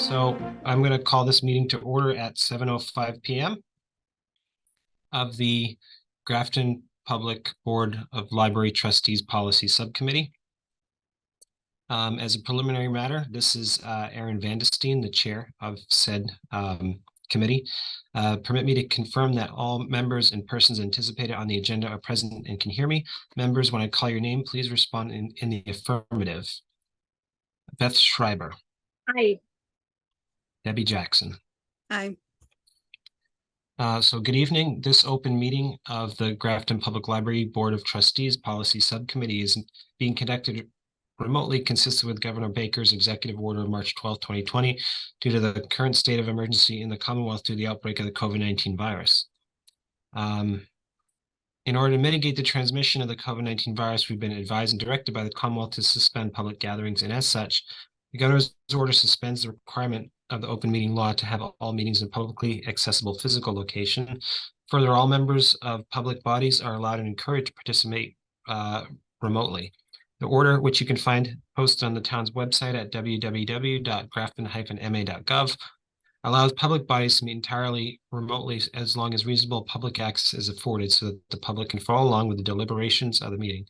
So I'm going to call this meeting to order at 7:05 p.m. of the Grafton Public Board of Library Trustees Policy Subcommittee. As a preliminary matter, this is Aaron Vandestein, the chair of said committee. Permit me to confirm that all members and persons anticipated on the agenda are present and can hear me. Members, when I call your name, please respond in the affirmative. Beth Schreiber. Aye. Debbie Jackson. Aye. So good evening. This open meeting of the Grafton Public Library Board of Trustees Policy Subcommittee is being conducted remotely, consistent with Governor Baker's executive order of March 12, 2020, due to the current state of emergency in the Commonwealth due to the outbreak of the COVID-19 virus. In order to mitigate the transmission of the COVID-19 virus, we've been advised and directed by the Commonwealth to suspend public gatherings, and as such, the governor's order suspends the requirement of the open meeting law to have all meetings in publicly accessible physical location. Further, all members of public bodies are allowed and encouraged to participate remotely. The order, which you can find posted on the town's website at www.grafton-ma.gov, allows public bodies to meet entirely remotely as long as reasonable public access is afforded so that the public can follow along with the deliberations of the meeting.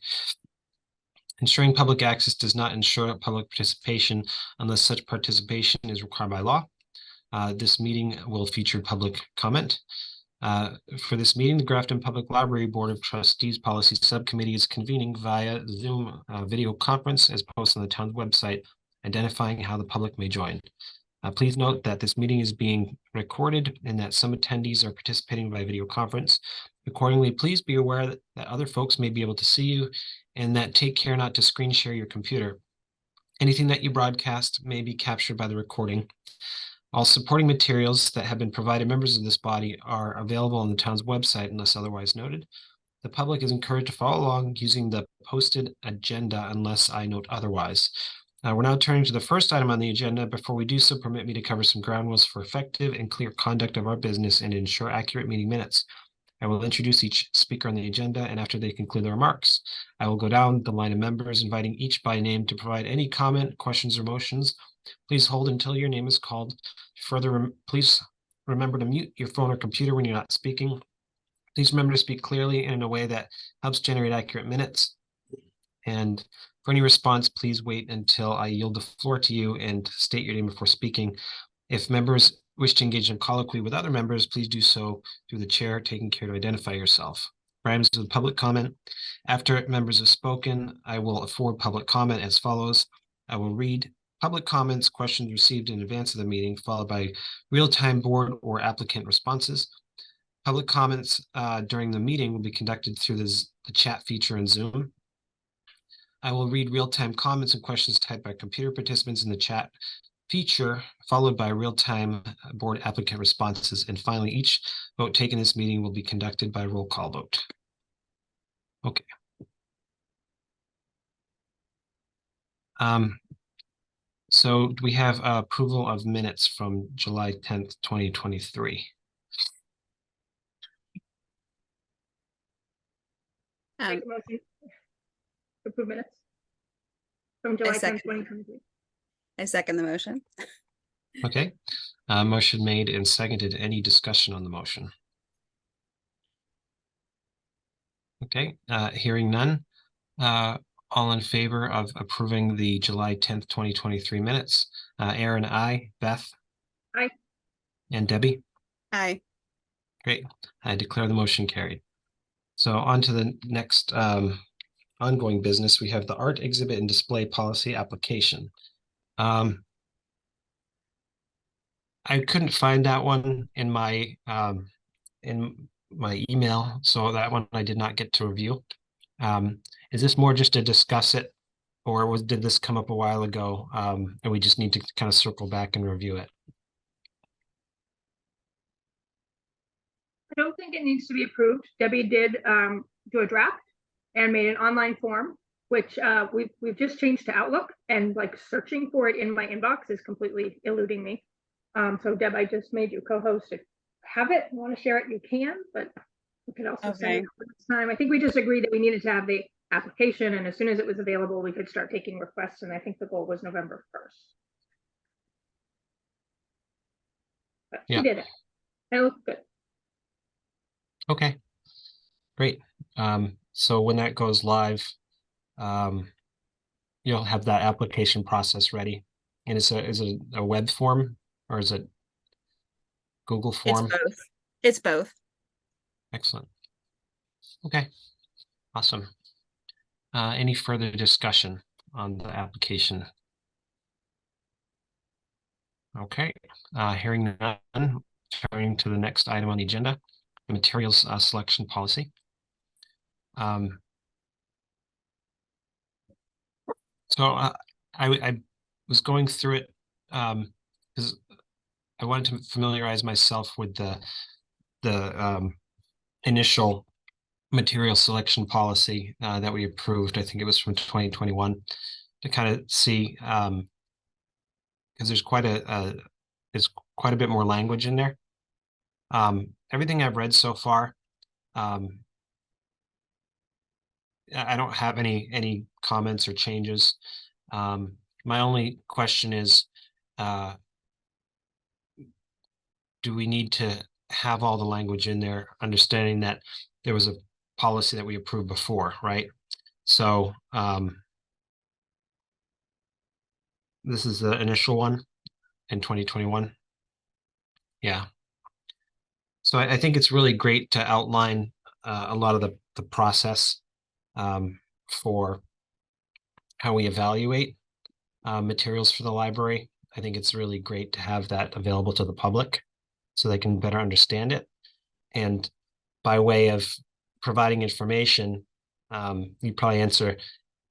Ensuring public access does not ensure public participation unless such participation is required by law. This meeting will feature public comment. For this meeting, the Grafton Public Library Board of Trustees Policy Subcommittee is convening via Zoom video conference as posted on the town's website, identifying how the public may join. Please note that this meeting is being recorded and that some attendees are participating by video conference. Accordingly, please be aware that other folks may be able to see you, and that take care not to screen share your computer. Anything that you broadcast may be captured by the recording. All supporting materials that have been provided members of this body are available on the town's website unless otherwise noted. The public is encouraged to follow along using the posted agenda unless I note otherwise. We're now turning to the first item on the agenda. Before we do so, permit me to cover some ground rules for effective and clear conduct of our business and ensure accurate meeting minutes. I will introduce each speaker on the agenda, and after they conclude their remarks, I will go down the line of members, inviting each by name to provide any comment, questions, or motions. Please hold until your name is called. Further, please remember to mute your phone or computer when you're not speaking. Please remember to speak clearly and in a way that helps generate accurate minutes. And for any response, please wait until I yield the floor to you and state your name before speaking. If members wish to engage in colloquy with other members, please do so through the chair, taking care to identify yourself. For items with public comment, after members have spoken, I will afford public comment as follows. I will read public comments, questions received in advance of the meeting, followed by real-time board or applicant responses. Public comments during the meeting will be conducted through the chat feature in Zoom. I will read real-time comments and questions typed by computer participants in the chat feature, followed by real-time board applicant responses. And finally, each vote taken in this meeting will be conducted by roll call vote. Okay. So do we have approval of minutes from July 10th, 2023? Make a motion. Approve minutes from July 10th, 2023. I second the motion. Okay. Motion made and seconded. Any discussion on the motion? Okay. Hearing none. All in favor of approving the July 10th, 2023 minutes? Aaron, aye. Beth? Aye. And Debbie? Aye. Great. I declare the motion carried. So on to the next ongoing business. We have the art exhibit and display policy application. I couldn't find that one in my email, so that one I did not get to review. Is this more just to discuss it, or did this come up a while ago, and we just need to kind of circle back and review it? I don't think it needs to be approved. Debbie did do a draft and made an online form, which we've just changed to Outlook, and like searching for it in my inbox is completely eluding me. So Deb, I just made you co-host. If you have it, you want to share it, you can, but we could also send it next time. I think we just agreed that we needed to have the application, and as soon as it was available, we could start taking requests, and I think the goal was November 1st. But Yeah. she did it. And it looked good. Okay, great. So when that goes live, you'll have that application process ready. And is it a web form or is it Google It's form? both. It's both. Excellent. Okay, awesome. Any further discussion on the application? Okay, hearing none, turning to the next item on the agenda, the materials selection policy. So I was going through it because I wanted to familiarize myself with the initial material selection policy that we approved. I think it was from 2021 to kind of see because there's quite a bit more language in there. Everything I've read so far, I don't have any comments or changes. My only question is, do we need to have all the language in there, understanding that there was a policy that we approved before, right? So this is the initial one in 2021. Yeah. So I think it's really great to outline a lot of the process for how we evaluate materials for the library. I think it's really great to have that available to the public so they can better understand it. And by way of providing information, you probably answer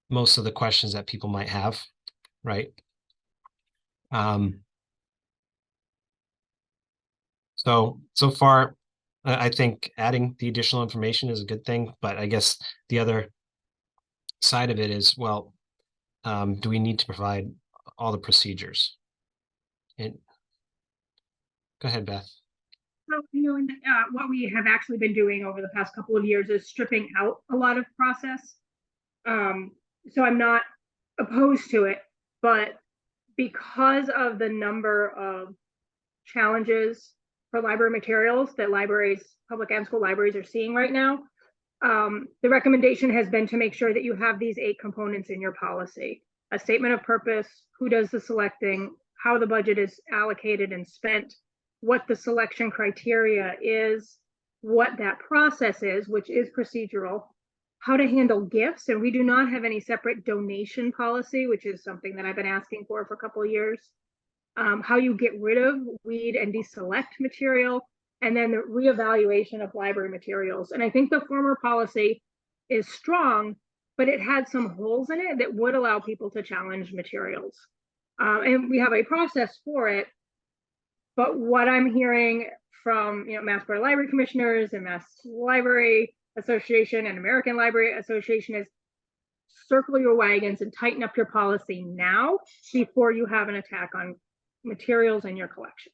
most of the questions that people might have, right? So far, I think adding the additional information is a good thing, but I guess the other side of it is, well, do we need to provide all the procedures? And go ahead, Beth. So, what we have actually been doing over the past couple of years is stripping out a lot of process. So I'm not opposed to it, but because of the number of challenges for library materials that libraries, public and school libraries are seeing right now, the recommendation has been to make sure that you have these 8 components in your policy: a statement of purpose, who does the selecting, how the budget is allocated and spent, what the selection criteria is, what that process is, which is procedural, how to handle gifts. And we do not have any separate donation policy, which is something that I've been asking for a couple of years. How you get rid of, weed, and deselect material, and then the reevaluation of library materials. And I think the former policy is strong, but it had some holes in it that would allow people to challenge materials. And we have a process for it. But what I'm hearing from Mass Board of Library Commissioners and Mass Library Association and American Library Association is circle your wagons and tighten up your policy now before you have an attack on materials in your collection.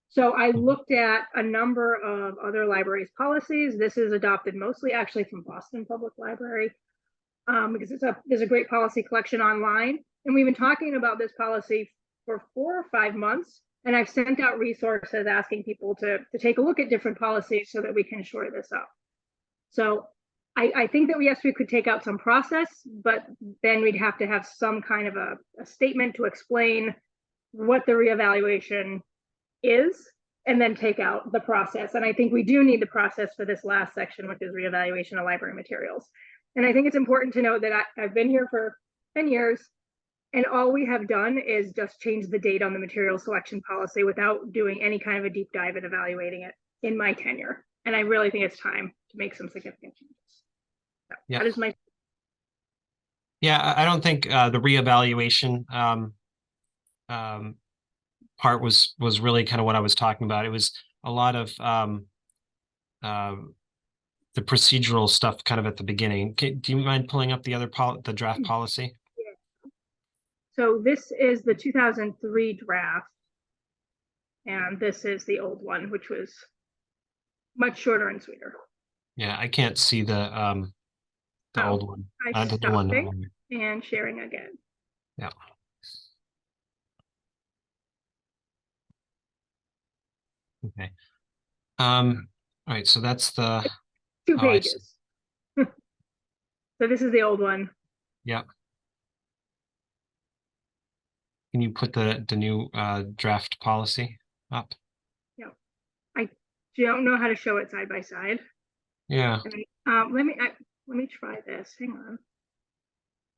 So I looked at a number of other libraries' policies. This is adopted mostly actually from Boston Public Library because there's a great policy collection online. And we've been talking about this policy for 4 or 5 months. And I've sent out resources asking people to take a look at different policies so that we can shore this up. So I think that yes, we could take out some process, but then we'd have to have some kind of a statement to explain what the reevaluation is, and then take out the process. And I think we do need the process for this last section, which is reevaluation of library materials. And I think it's important to note that I've been here for 10 years, and all we have done is just change the date on the material selection policy without doing any kind of a deep dive and evaluating it in my tenure. And I really think it's time to make some significant changes. So Yeah. that is my. Yeah, I don't think the reevaluation part was really kind of what I was talking about. It was a lot of the procedural stuff kind of at the beginning. Do you mind pulling up the draft policy? Yeah. So this is the 2003 draft, and this is the old one, which was much shorter and sweeter. Yeah, I can't see the old one. I'm The new one. stopping and sharing again. Yeah. Okay. All right, so that's the, 2 oh, I see. pages. So this is the old one. Yeah. Can you put the new draft policy up? I don't know how to show it side by side. Yeah. Let me try this. Hang on.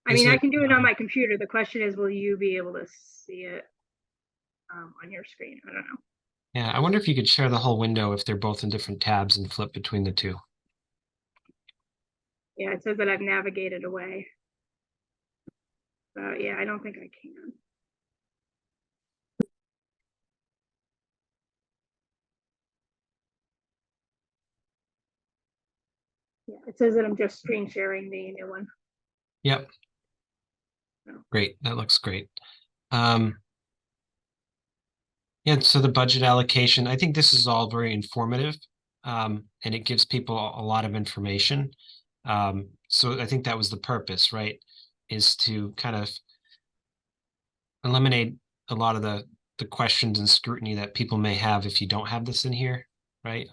I Is mean, I it, can do it on my computer. The question is, will you be able to see it on your screen? I don't know. yeah, I wonder if you could share the whole window if they're both in different tabs and flip between the two. Yeah, it says that I've navigated away. So yeah, I don't think I can. Yeah, it says that I'm just screen sharing the new one. Yep. No. Great. That looks great. Um, yeah, so the budget allocation, I think this is all very informative, and it gives people a lot of information. So I think that was the purpose, right? Is to kind of eliminate a lot of the questions and scrutiny that people may have if you don't have this in here, right?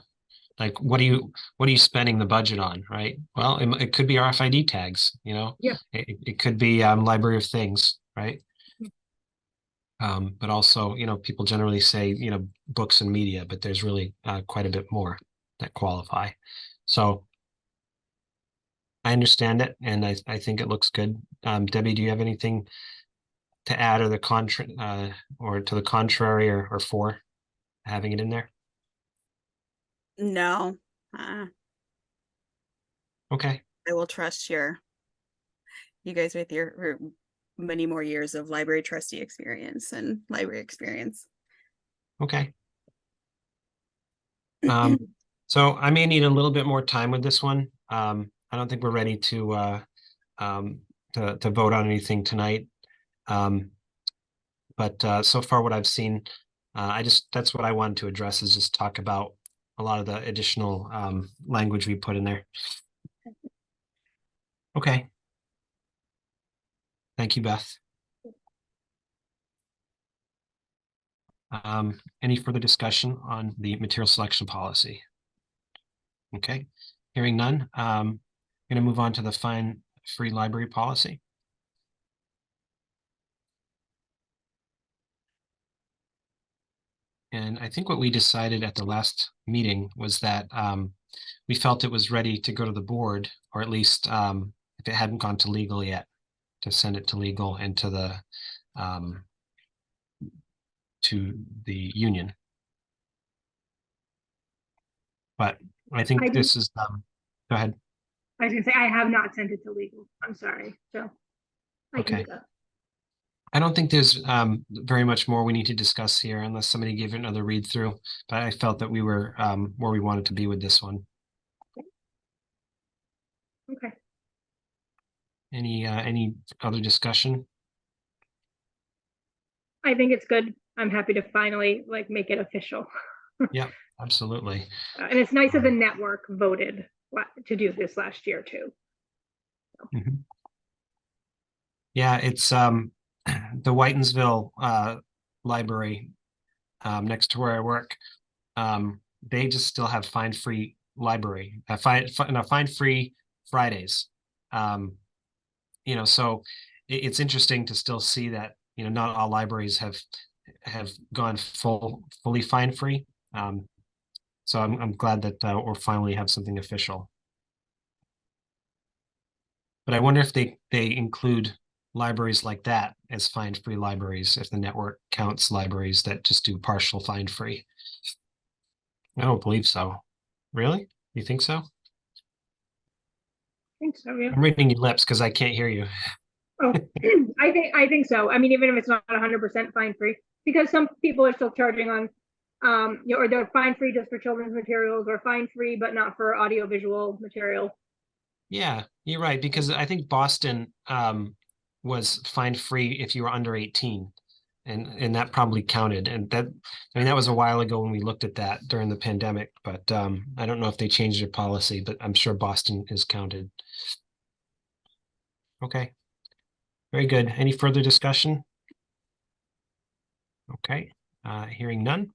Like, what are you spending the budget on, right? Well, it could be RFID tags, you know? Yeah. It could be Library of Things, right? But also, you know, people generally say, you know, books and media, but there's really quite a bit more that qualify. So I understand it, and I think it looks good. Debbie, do you have anything to add or or to the contrary or for having it in there? No, Okay. I will trust you guys with your many more years of library trustee experience and library experience. Okay. So I may need a little bit more time with this one. I don't think we're ready to vote on anything tonight. But so far what I've seen, that's what I wanted to address, is just talk about a lot of the additional language we put in there. Okay. Thank you, Beth. Any further discussion on the material selection policy? Okay, hearing none. I'm going to move on to the fine-free library policy. And I think what we decided at the last meeting was that we felt it was ready to go to the board, or at least if it hadn't gone to legal yet, to send it to legal and to the union. But I think this is, go ahead. I was gonna say, I have not sent it to legal. I'm sorry. So I can Okay. do that. I don't think there's very much more we need to discuss here unless somebody gave it another read through, but I felt that we were where we wanted to be with this one. Okay. Any other discussion? I think it's good. I'm happy to finally make it official. Yeah, absolutely. And it's nice that the network voted to do this last year too. Mhm. Yeah, it's the Whitensville library next to where I work. They just still have Find Free library, Find Free Fridays. You know, so it's interesting to still see that, you know, not all libraries have gone fully Find Free. So I'm glad that we'll finally have something official. But I wonder if they include libraries like that as Find Free libraries, if the network counts libraries that just do partial Find Free. I don't believe so. Really? You think so? I think so, yeah. I'm reading your lips because I can't hear you. Oh, I think so. I mean, even if it's not 100% fine free, because some people are still charging on, or they're fine free just for children's materials, or fine free but not for audiovisual material. Yeah, you're right, because I think Boston was Find Free if you were under 18. And that probably counted. And that, I mean, that was a while ago when we looked at that during the pandemic, but I don't know if they changed their policy, but I'm sure Boston is counted. Okay. Very good. Any further discussion? Okay. Hearing none.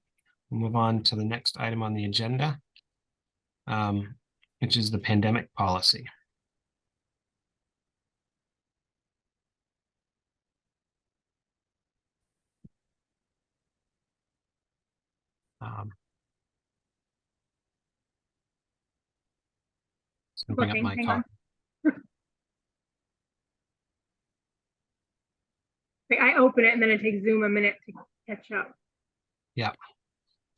We'll move on to the next item on the agenda, which is the pandemic policy. Just gonna bring up Looking, my hang copy. on. I open it and then it takes Zoom a minute to catch up. Yeah.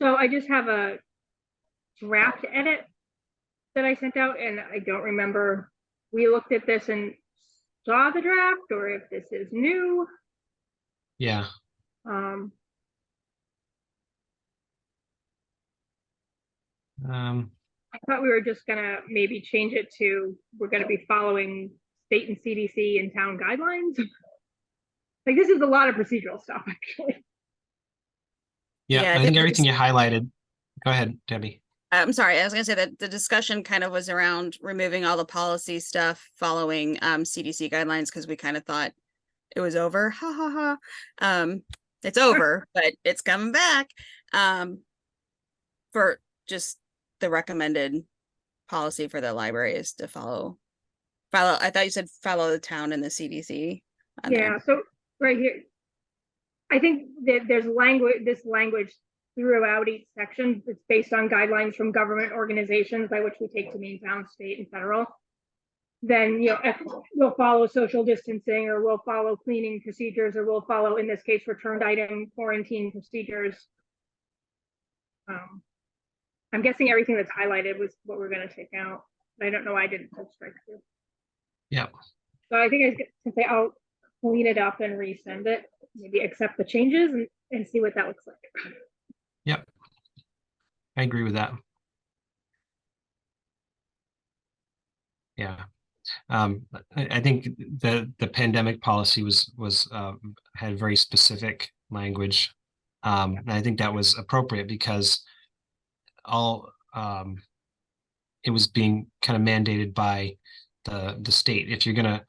So I just have a draft edit that I sent out, and I don't remember we looked at this and saw the draft or if this is new. Yeah. Um, I thought we were just gonna maybe change it to we're gonna be following state and CDC and town guidelines. Like this is a lot of procedural stuff, actually. Yeah, I think everything you highlighted. Go ahead, Debbie. I'm sorry, I was gonna say that the discussion kind of was around removing all the policy stuff following CDC guidelines because we kind of thought it was over. Ha ha ha. It's over, but it's coming back. For just the recommended policy for the library is to follow. I thought you said follow the town and the CDC. Yeah, so right here, I think that there's this language throughout each section. It's based on guidelines from government organizations, by which we take to mean town, state, and federal. Then, you know, we'll follow social distancing, or we'll follow cleaning procedures, or we'll follow, in this case, returned item quarantine procedures. I'm guessing everything that's highlighted was what we're going to take out. I don't know why I didn't put strike through. Yeah. So I think I was going to say I'll clean it up and resend it, maybe accept the changes and see what that looks like. Yep. I agree with that. Yeah. I think the pandemic policy had very specific language. And I think that was appropriate because it was being kind of mandated by the state. If you're going to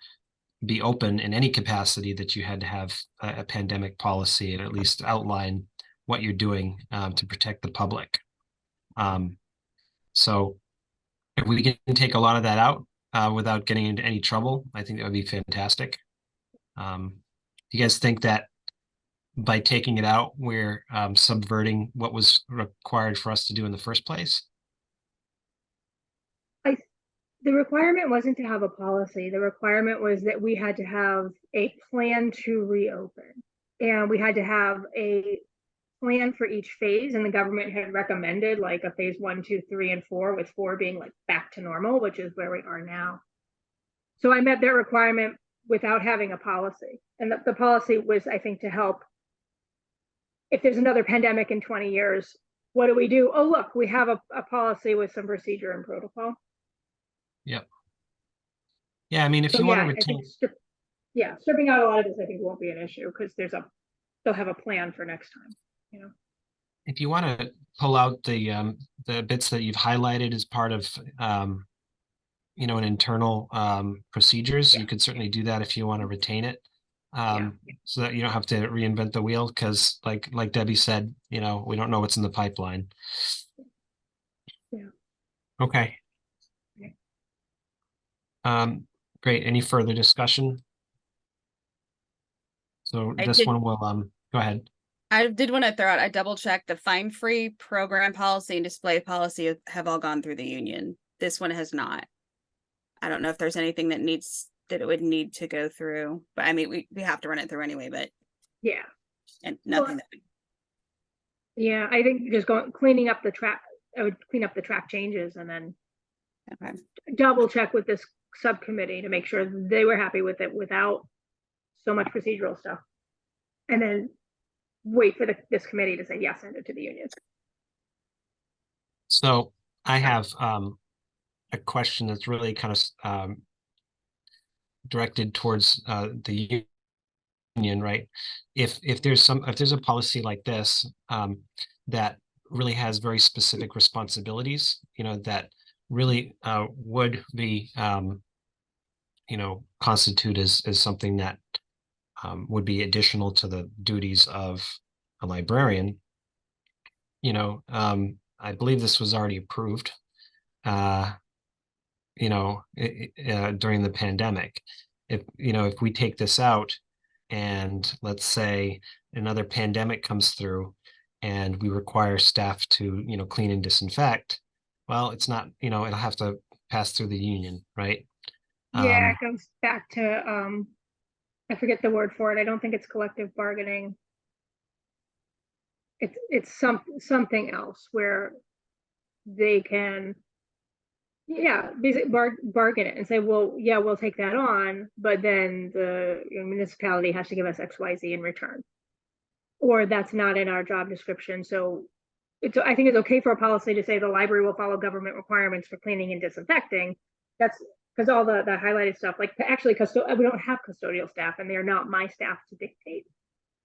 be open in any capacity, that you had to have a pandemic policy and at least outline what you're doing to protect the public. So if we can take a lot of that out without getting into any trouble, I think that would be fantastic. Do you guys think that by taking it out, we're subverting what was required for us to do in the first place? The requirement wasn't to have a policy. The requirement was that we had to have a plan to reopen. And we had to have a plan for each phase. And the government had recommended like a phase 1, 2, 3, and 4, with 4 being like back to normal, which is where we are now. So I met that requirement without having a policy. And the policy was, I think, to help. If there's another pandemic in 20 years, what do we do? Oh, look, we have a policy with some procedure and protocol. Yep. Yeah, I mean, if you want to retain, stripping out a lot of this, I think won't be an issue because they'll have a plan for next time. You know, if you want to pull out the bits that you've highlighted as part of you know, an internal procedures, you could certainly do that if you want to retain it. So that you don't have to reinvent the wheel, because like Debbie said, you know, we don't know what's in the pipeline. Yeah. Okay. Great. Any further discussion? So this one will go ahead. I did want to throw out, I double checked the fine free program policy and display policy have all gone through the union. This one has not. I don't know if there's anything that it would need to go through, but I mean, we have to run it through anyway, but yeah. And nothing. Yeah, I think just cleaning up the track. I would clean up the track changes and then double check with this subcommittee to make sure they were happy with it without so much procedural stuff, and then wait for this committee to say yes, send it to the unions. So I have a question that's really kind of directed towards the union, right? If there's a policy like this that really has very specific responsibilities, you know, that really would be you know, constitute as something that would be additional to the duties of a librarian, I believe this was already approved. Uh, during the pandemic. If we take this out and let's say another pandemic comes through and we require staff to, clean and disinfect, well, it's not, it'll have to pass through the union, right? Yeah, it goes back to, I forget the word for it. I don't think it's collective bargaining. It's something else where they can, yeah, basically bargain it and say, well, yeah, we'll take that on, but then the municipality has to give us XYZ in return. Or that's not in our job description. So I think it's okay for a policy to say the library will follow government requirements for cleaning and disinfecting. That's because all the highlighted stuff, like actually, we don't have custodial staff, and they are not my staff to dictate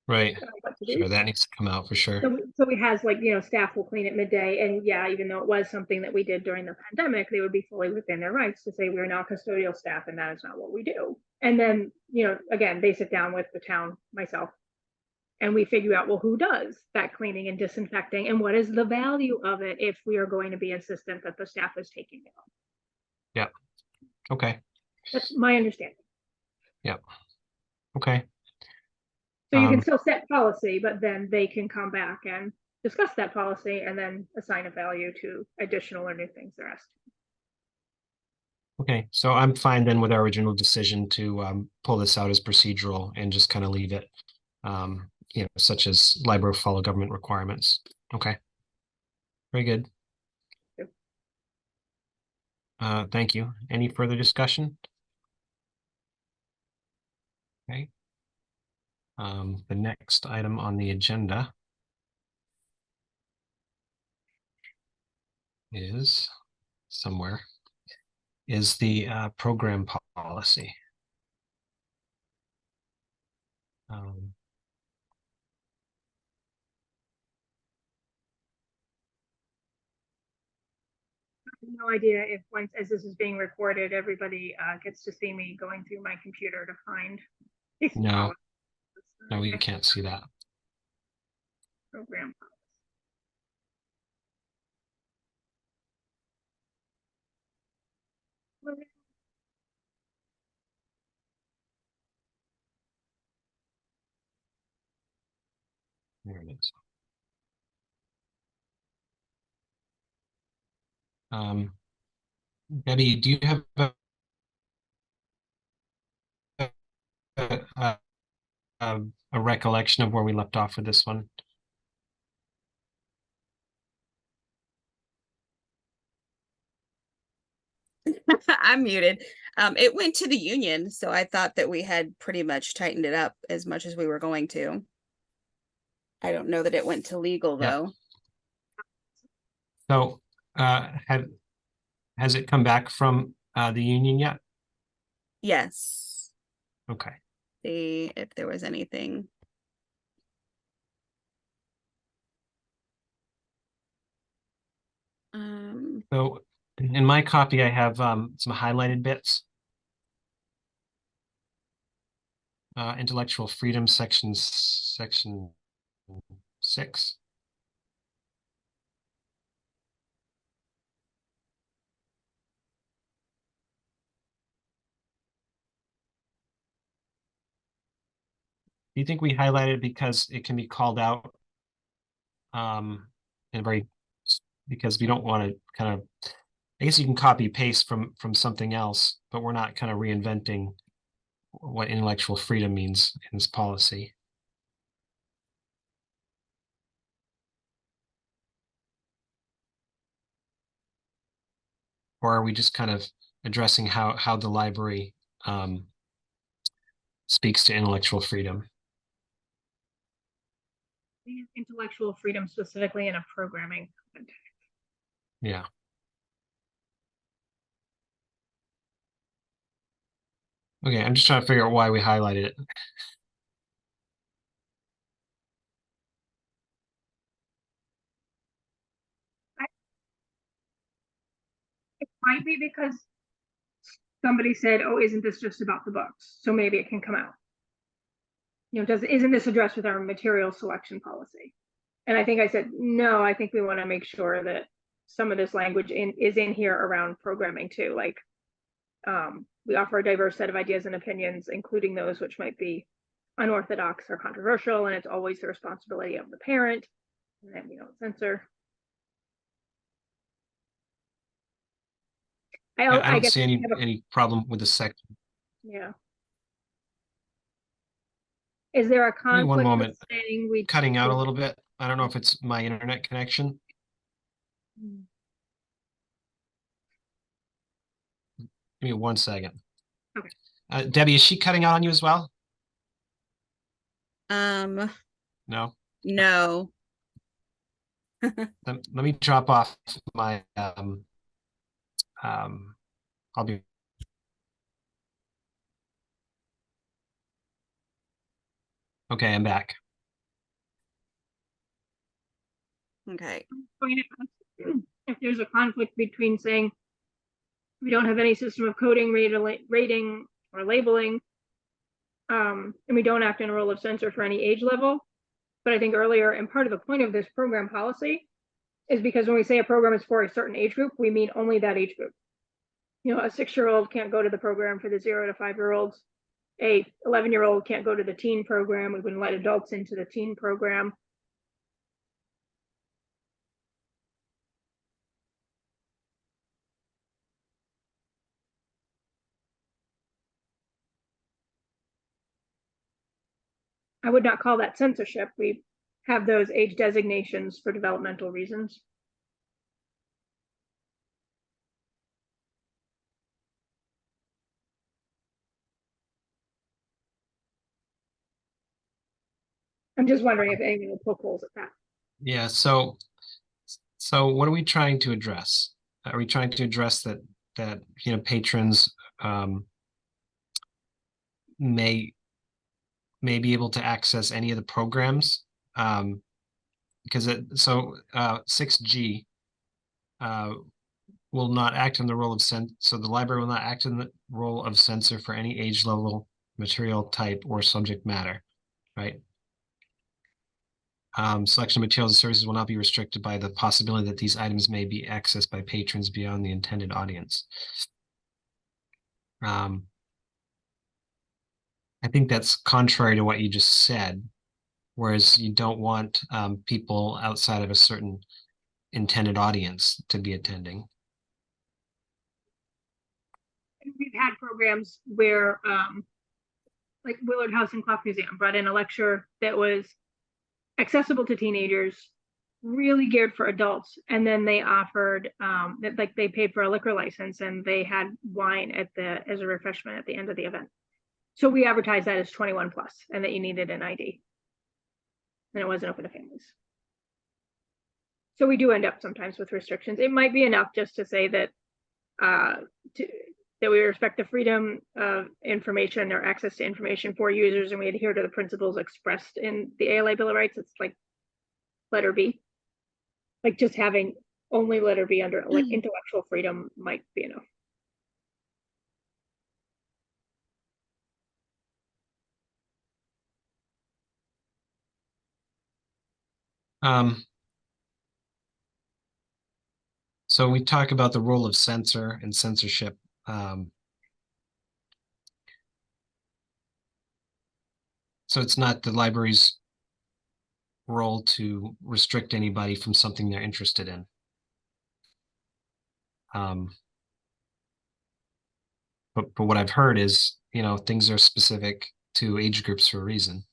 Right. what to do. Sure, that needs to come out for sure. So it has like, staff will clean at midday, and yeah, even though it was something that we did during the pandemic, they would be fully within their rights to say we're not custodial staff and that is not what we do. And then, again, they sit down with the town, myself, and we figure out, well, who does that cleaning and disinfecting, and what is the value of it if we are going to be insistent that the staff is taking it on. Yep. Okay. That's my understanding. Yep. Okay. So you can still set policy, but then they can come back and discuss that policy and then assign a value to additional or new things they're asked. Okay, so I'm fine then with our original decision to pull this out as procedural and just kind of leave it, such as library follow government requirements. Okay. Very good. Yep. Thank you. Any further discussion? Okay. The next item on the agenda is somewhere is the program policy. No idea if once, as this is being recorded, everybody gets to see me going through my computer to find. No, you can't see that. Program. There it is. Debbie, do you have a recollection of where we left off with this one? I'm muted. It went to the union, so I thought that we had pretty much tightened it up as much as we were going to. I don't know that it went to legal Yeah. though. So, has it come back from the union yet? Yes. Okay. See if there was anything. So in my copy, I have some highlighted bits. Intellectual freedom section 6. Do you think we highlighted because it can be called out because we don't want to kind of, I guess you can copy paste from something else, but we're not kind of reinventing what intellectual freedom means in this policy. Or are we just kind of addressing how the library speaks to intellectual freedom? Intellectual freedom specifically in a programming context. Yeah. Okay, I'm just trying to figure out why we highlighted it. It might be because somebody said, oh, isn't this just about the books? So maybe it can come out. Isn't this addressed with our material selection policy? And I think I said, no, I think we want to make sure that some of this language is in here around programming too. Like, we offer a diverse set of ideas and opinions, including those which might be unorthodox or controversial, and it's always the responsibility of the parent. And then we don't censor. I I don't guess see we have a- any problem with the section. yeah. Is there a Give me one conflict with moment. saying we Cutting out a little bit. I don't know if it's my internet connection. Give me 1 second. Okay. Debbie, is she cutting out on you as well? No. No. Let me drop off my I'll be okay, I'm back. Okay. Going to ask if there's a conflict between saying we don't have any system of coding, rating, or labeling, and we don't act in a role of censor for any age level. But I think earlier, and part of the point of this program policy is because when we say a program is for a certain age group, we mean only that age group. You know, a 6-year-old can't go to the program for the 0 to 5-year-olds. A 11-year-old can't go to the teen program. We wouldn't let adults into the teen program. I would not call that censorship. We have those age designations for developmental reasons. I'm just wondering if anyone will poke holes at that. Yeah, so what are we trying to address? Are we trying to address that patrons may be able to access any of the programs? Because 6G will not act in the role of so the library will not act in the role of censor for any age level, material type, or subject matter, right? Selection of materials and services will not be restricted by the possibility that these items may be accessed by patrons beyond the intended audience. I think that's contrary to what you just said, whereas you don't want people outside of a certain intended audience to be attending. We've had programs where, like Willard House and Clock Museum brought in a lecture that was accessible to teenagers, really geared for adults, and then they offered that, like, they paid for a liquor license and they had wine as a refreshment at the end of the event. So we advertised that as 21 plus and that you needed an ID, and it wasn't open to families. So we do end up sometimes with restrictions. It might be enough just to say that that we respect the freedom of information or access to information for users, and we adhere to the principles expressed in the ALA Bill of Rights. It's like letter B. Like just having only letter B under like intellectual freedom might be enough. So we talk about the role of censor and censorship. So it's not the library's role to restrict anybody from something they're interested in. But what I've heard is, things are specific to age groups for a reason.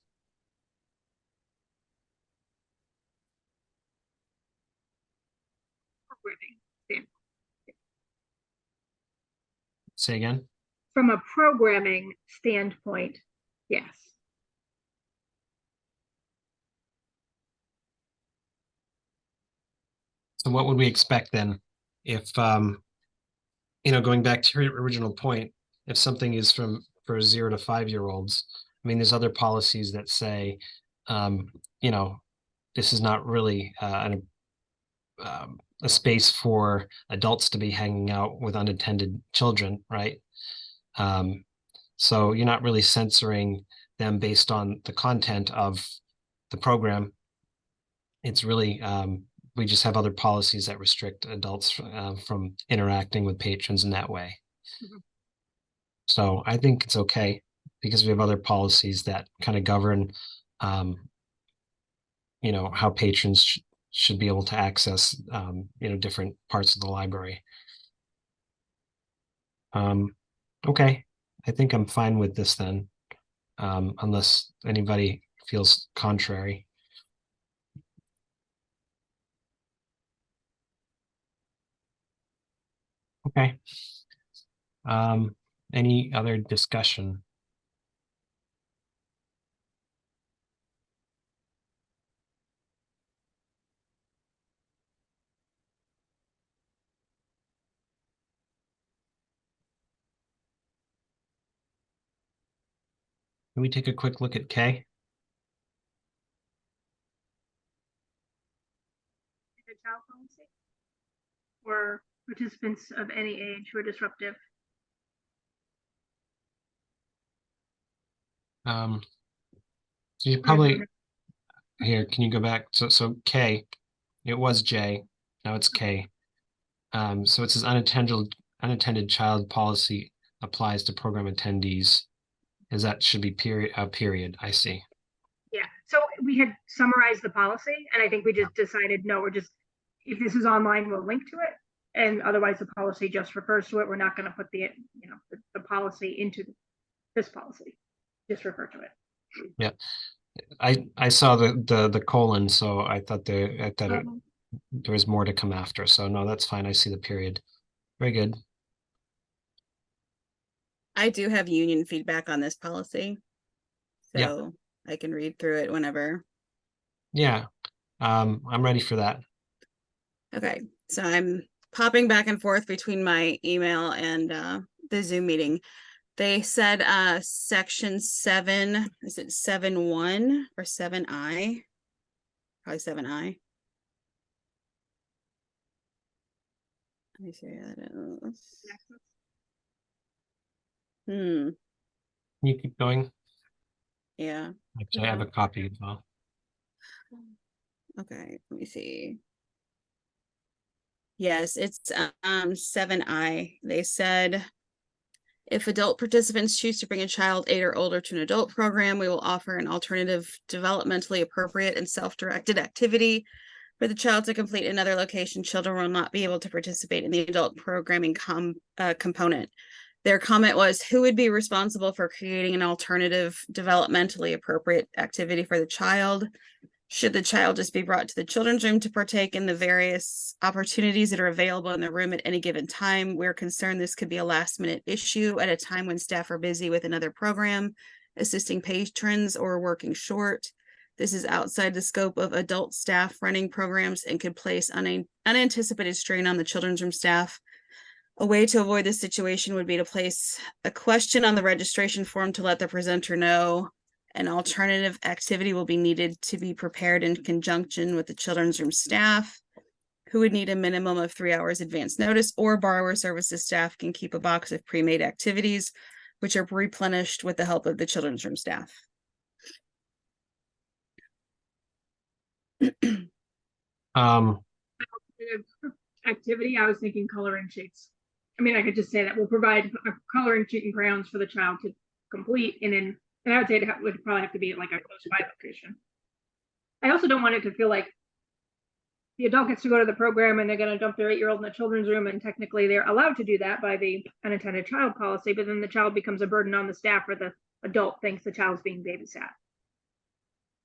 Say again? From a programming standpoint, yes. So what would we expect then if, going back to your original point, if something is for 0 to 5-year-olds, I mean, there's other policies that say, this is not really a space for adults to be hanging out with unattended children, right? So you're not really censoring them based on the content of the program. it's really, we just have other policies that restrict adults from interacting with patrons in that way. Mhm. So I think it's okay because we have other policies that kind of govern, how patrons should be able to access, different parts of the library. Okay, I think I'm fine with this then, unless anybody feels contrary. Okay. Any other discussion? Can we take a quick look at K? The child policy? Or participants of any age who are disruptive. So you probably, here, can you go back? So K, it was J, now it's K. So it says unattended child policy applies to program attendees. Is that should be period, I see. Yeah, so we had summarized the policy, and I think we just decided, no, if this is online, we'll link to it. And otherwise, the policy just refers to it. We're not going to put the policy into this policy. Just refer to it. Yeah. I saw the colon, so I thought there was more to come after. So no, that's fine. I see the period. Very good. I do have union feedback on this policy. Yeah. So I can read through it whenever. Yeah. I'm ready for that. Okay, so I'm popping back and forth between my email and the Zoom meeting. They said section 7, is it 7.1 or 7I? Probably 7I. Let me see how that is. Can you keep going? Yeah. Actually, I have a copy as well. Okay, let me see. Yes, it's 7I. They said if adult participants choose to bring a child 8 or older to an adult program, we will offer an alternative, developmentally appropriate and self-directed activity for the child to complete in another location. Children will not be able to participate in the adult programming component. Their comment was, who would be responsible for creating an alternative, developmentally appropriate activity for the child? Should the child just be brought to the children's room to partake in the various opportunities that are available in the room at any given time? We're concerned this could be a last-minute issue at a time when staff are busy with another program, assisting patrons, or working short. This is outside the scope of adult staff running programs and could place unanticipated strain on the children's room staff. A way to avoid this situation would be to place a question on the registration form to let the presenter know an alternative activity will be needed to be prepared in conjunction with the children's room staff, who would need a minimum of 3 hours advance notice, or borrower services staff can keep a box of pre-made activities, which are replenished with the help of the children's room staff. Activity, I was thinking coloring sheets. I mean, I could just say that we'll provide a coloring sheet and crayons for the child to complete, and I would say it would probably have to be like a close by location. I also don't want it to feel like the adult gets to go to the program and they're going to dump their 8-year-old in the children's room, and technically they're allowed to do that by the unattended child policy, but then the child becomes a burden on the staff, or the adult thinks the child's being babysat.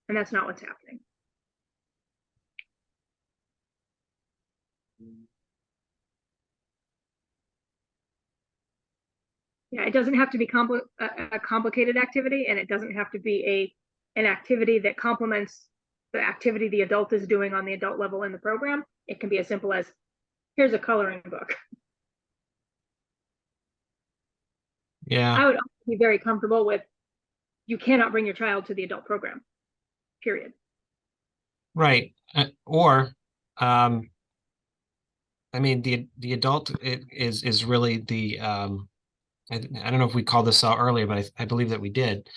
And that's not what's happening. Yeah, it doesn't have to be a complicated activity, and it doesn't have to be an activity that complements the activity the adult is doing on the adult level in the program. It can be as simple as, here's a coloring book. Yeah. I would also be very comfortable with, you cannot bring your child to the adult program, period. Right. Or, I mean, the adult is really the, I don't know if we called this out earlier, but I believe that we did.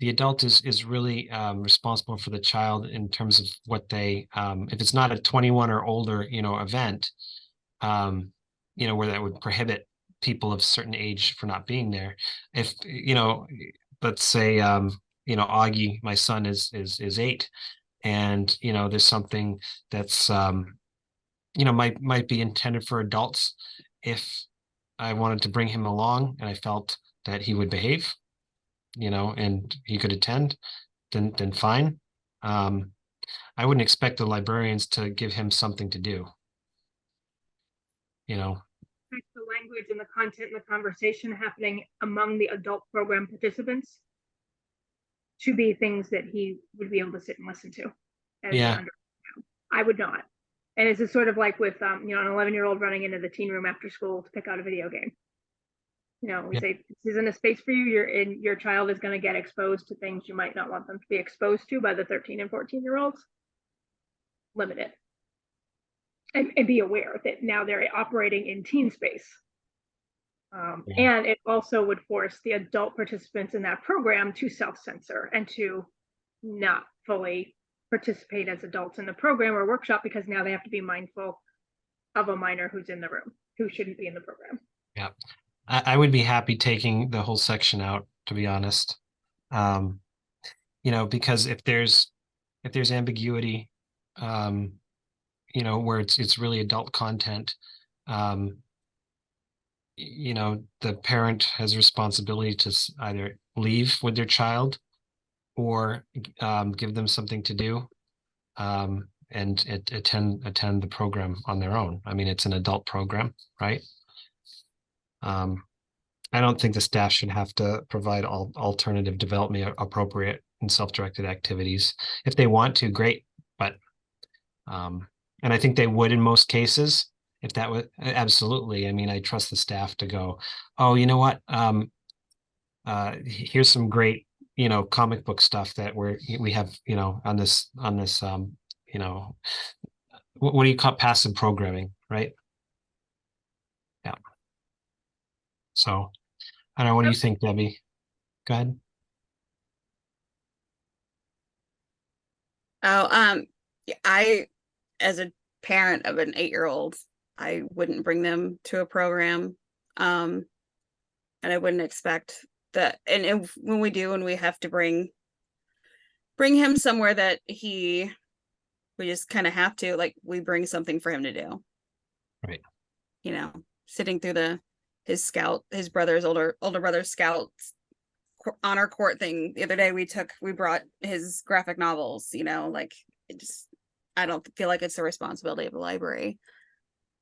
the adult is really responsible for the child in terms of what they if it's not a 21 or older, event, where that would prohibit people of certain age for not being there. If, let's say, Augie, my son is 8, and, there's something that's, might be intended for adults. If I wanted to bring him along and I felt that he would behave, and he could attend, then fine. I wouldn't expect the librarians to give him something to do. The language and the content and the conversation happening among the adult program participants to be things that he would be able to sit and listen to. Yeah. I would not. And it's sort of like with an 11-year-old running into the teen room after school to pick out a video game. We say this isn't a space for you. Your child is going to get exposed to things you might not want them to be exposed to by the 13 and 14-year-olds. Limit it. And be aware that now they're operating in teen space. And it also would force the adult participants in that program to self-censor and to not fully participate as adults in the program or workshop, because now they have to be mindful of a minor who's in the room, who shouldn't be in the program. Yeah. I would be happy taking the whole section out, to be honest. Because if there's ambiguity, where it's really adult content, the parent has responsibility to either leave with their child or give them something to do, and attend the program on their own. I mean, it's an adult program, right? I don't think the staff should have to provide alternative development appropriate and self-directed activities. If they want to, great, but and I think they would in most cases. If that was absolutely, I mean, I trust the staff to go, oh, you know what? Here's some great, comic book stuff that we have, on this, what do you call passive programming, right? Yeah. So I don't know. What do you think, Debbie? Go ahead. Oh, I, as a parent of an 8-year-old, I wouldn't bring them to a program. And I wouldn't expect that. And when we have to bring him somewhere that we just kind of have to, like, we bring something for him to do. Right. Sitting through his brother's older brother's scout honor court thing the other day. We brought his graphic novels, I don't feel like it's the responsibility of the library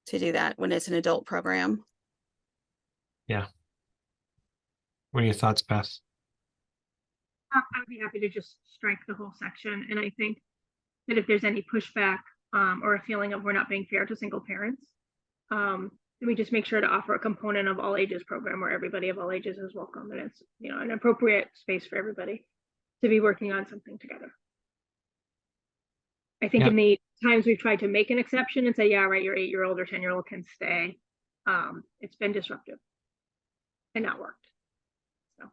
to do that when it's an adult program. Yeah. What are your thoughts, Beth? I would be happy to just strike the whole section. And I think that if there's any pushback or a feeling of we're not being fair to single parents, then we just make sure to offer a component of all ages program where everybody of all ages is welcome, and it's an appropriate space for everybody to be working on something together. I think in the times we've tried to make an exception and say, yeah, right, your 8-year-old or 10-year-old can stay, it's been disruptive and not worked. So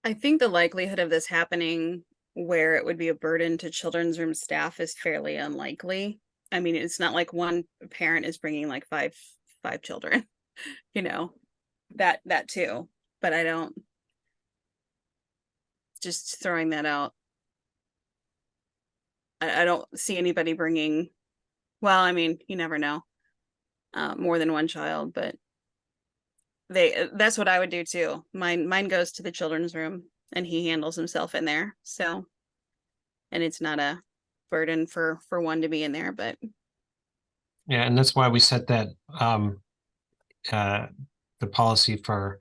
I think the likelihood of this happening where it would be a burden to children's room staff is fairly unlikely. I mean, it's not like one parent is bringing like five children, that too, but I don't, just throwing that out. I don't see anybody bringing, well, I mean, you never know, more than one child, but that's what I would do too. Mine goes to the children's room and he handles himself in there. So, and it's not a burden for one to be in there, but. Yeah. And that's why we set that, the policy for,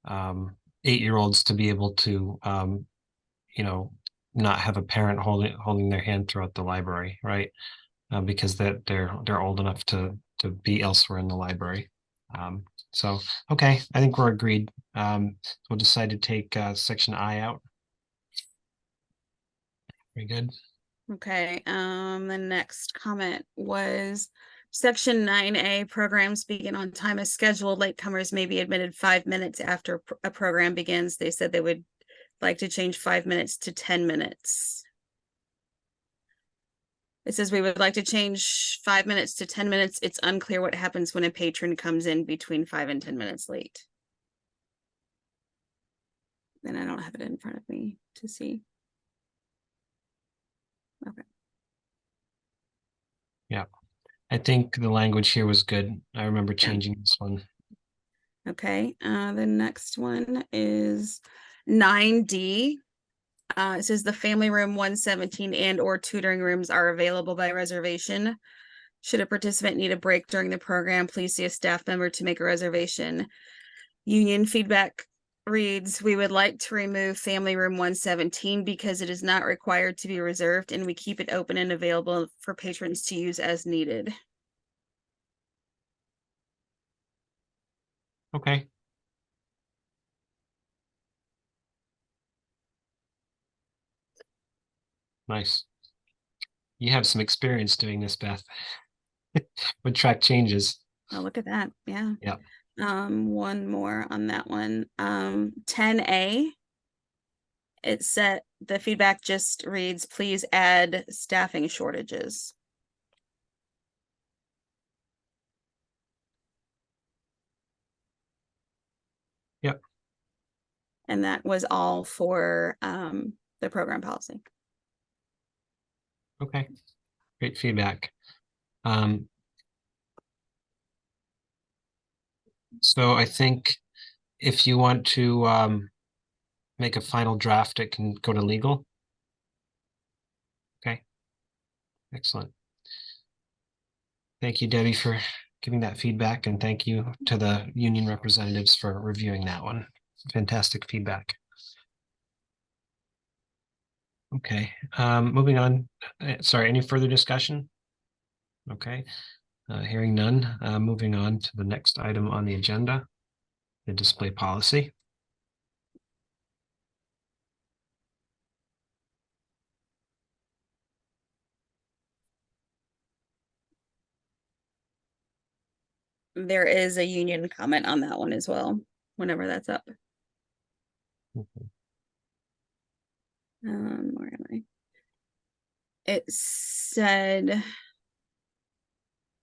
8-year-olds to be able to, not have a parent holding their hand throughout the library, right? Because they're old enough to be elsewhere in the library. So, okay, I think we're agreed. We'll decide to take section I out. Very good. Okay, the next comment was section 9A, programs begin on time as scheduled. Latecomers may be admitted 5 minutes after a program begins. They said they would like to change 5 minutes to 10 minutes. It says we would like to change 5 minutes to 10 minutes. It's unclear what happens when a patron comes in between 5 and 10 minutes late. Then I don't have it in front of me to see. Okay. Yeah. I think the language here was good. I remember Yeah. changing this one. Okay, the next one is 9D. It says the family room 117 and or tutoring rooms are available by reservation. Should a participant need a break during the program, please see a staff member to make a reservation. Union feedback reads, we would like to remove family room 117 because it is not required to be reserved and we keep it open and available for patrons to use as needed. Okay. Nice. You have some experience doing this, Beth. With track changes. Oh, look at that. Yeah. Yeah. One more on that one. 10A. It said the feedback just reads, please add staffing shortages. Yep. And that was all for the program policy. Okay. Great feedback. So I think if you want to make a final draft, it can go to legal. Okay. Excellent. Thank you, Debbie, for giving that feedback, and thank you to the union representatives for reviewing that one. Fantastic feedback. Okay, moving on. Sorry, any further discussion? Okay, hearing none, moving on to the next item on the agenda, the display policy. There is a union comment on that one as well, whenever that's up. Okay. Where am I? It said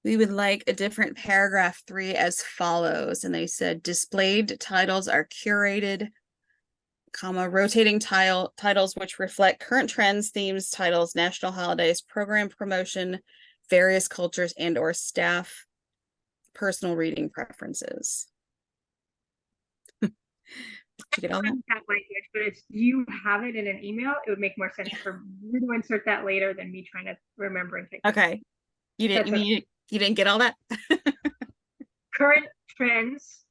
we would like a different paragraph 3 as follows. And they said displayed titles are curated, comma, rotating titles which reflect current trends, themes, titles, national holidays, program promotion, various cultures and or staff personal reading preferences. Did you get all that? That language, but if you have it in an email, it would make more sense for you to insert that later than me trying to remember and take. Okay. You didn't That's you didn't get all that? Current trends.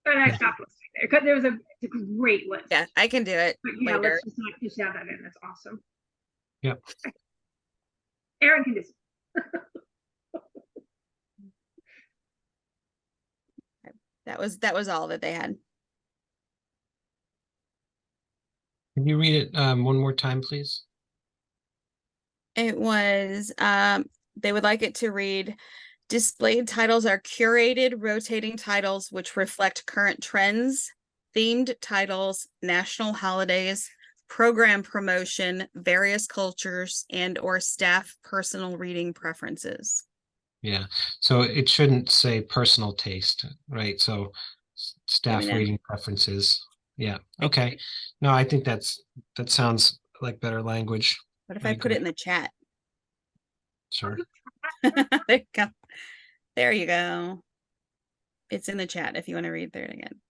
And I stopped listening there because there was it's a great list. Yeah, I can do it But yeah, later. let's just not just have that in. That's awesome. Yep. Aaron can just. That was all that they had. Can you read it one more time, please? It was they would like it to read displayed titles are curated rotating titles which reflect current trends, themed titles, national holidays, program promotion, various cultures, and or staff personal reading preferences. Yeah, so it shouldn't say personal taste, right? So staff know. reading preferences. Yeah, okay. No, I think that sounds like better language. What if I I put it agree. in the chat? Sure. There you go. There you go. It's in the chat if you want to read through it again.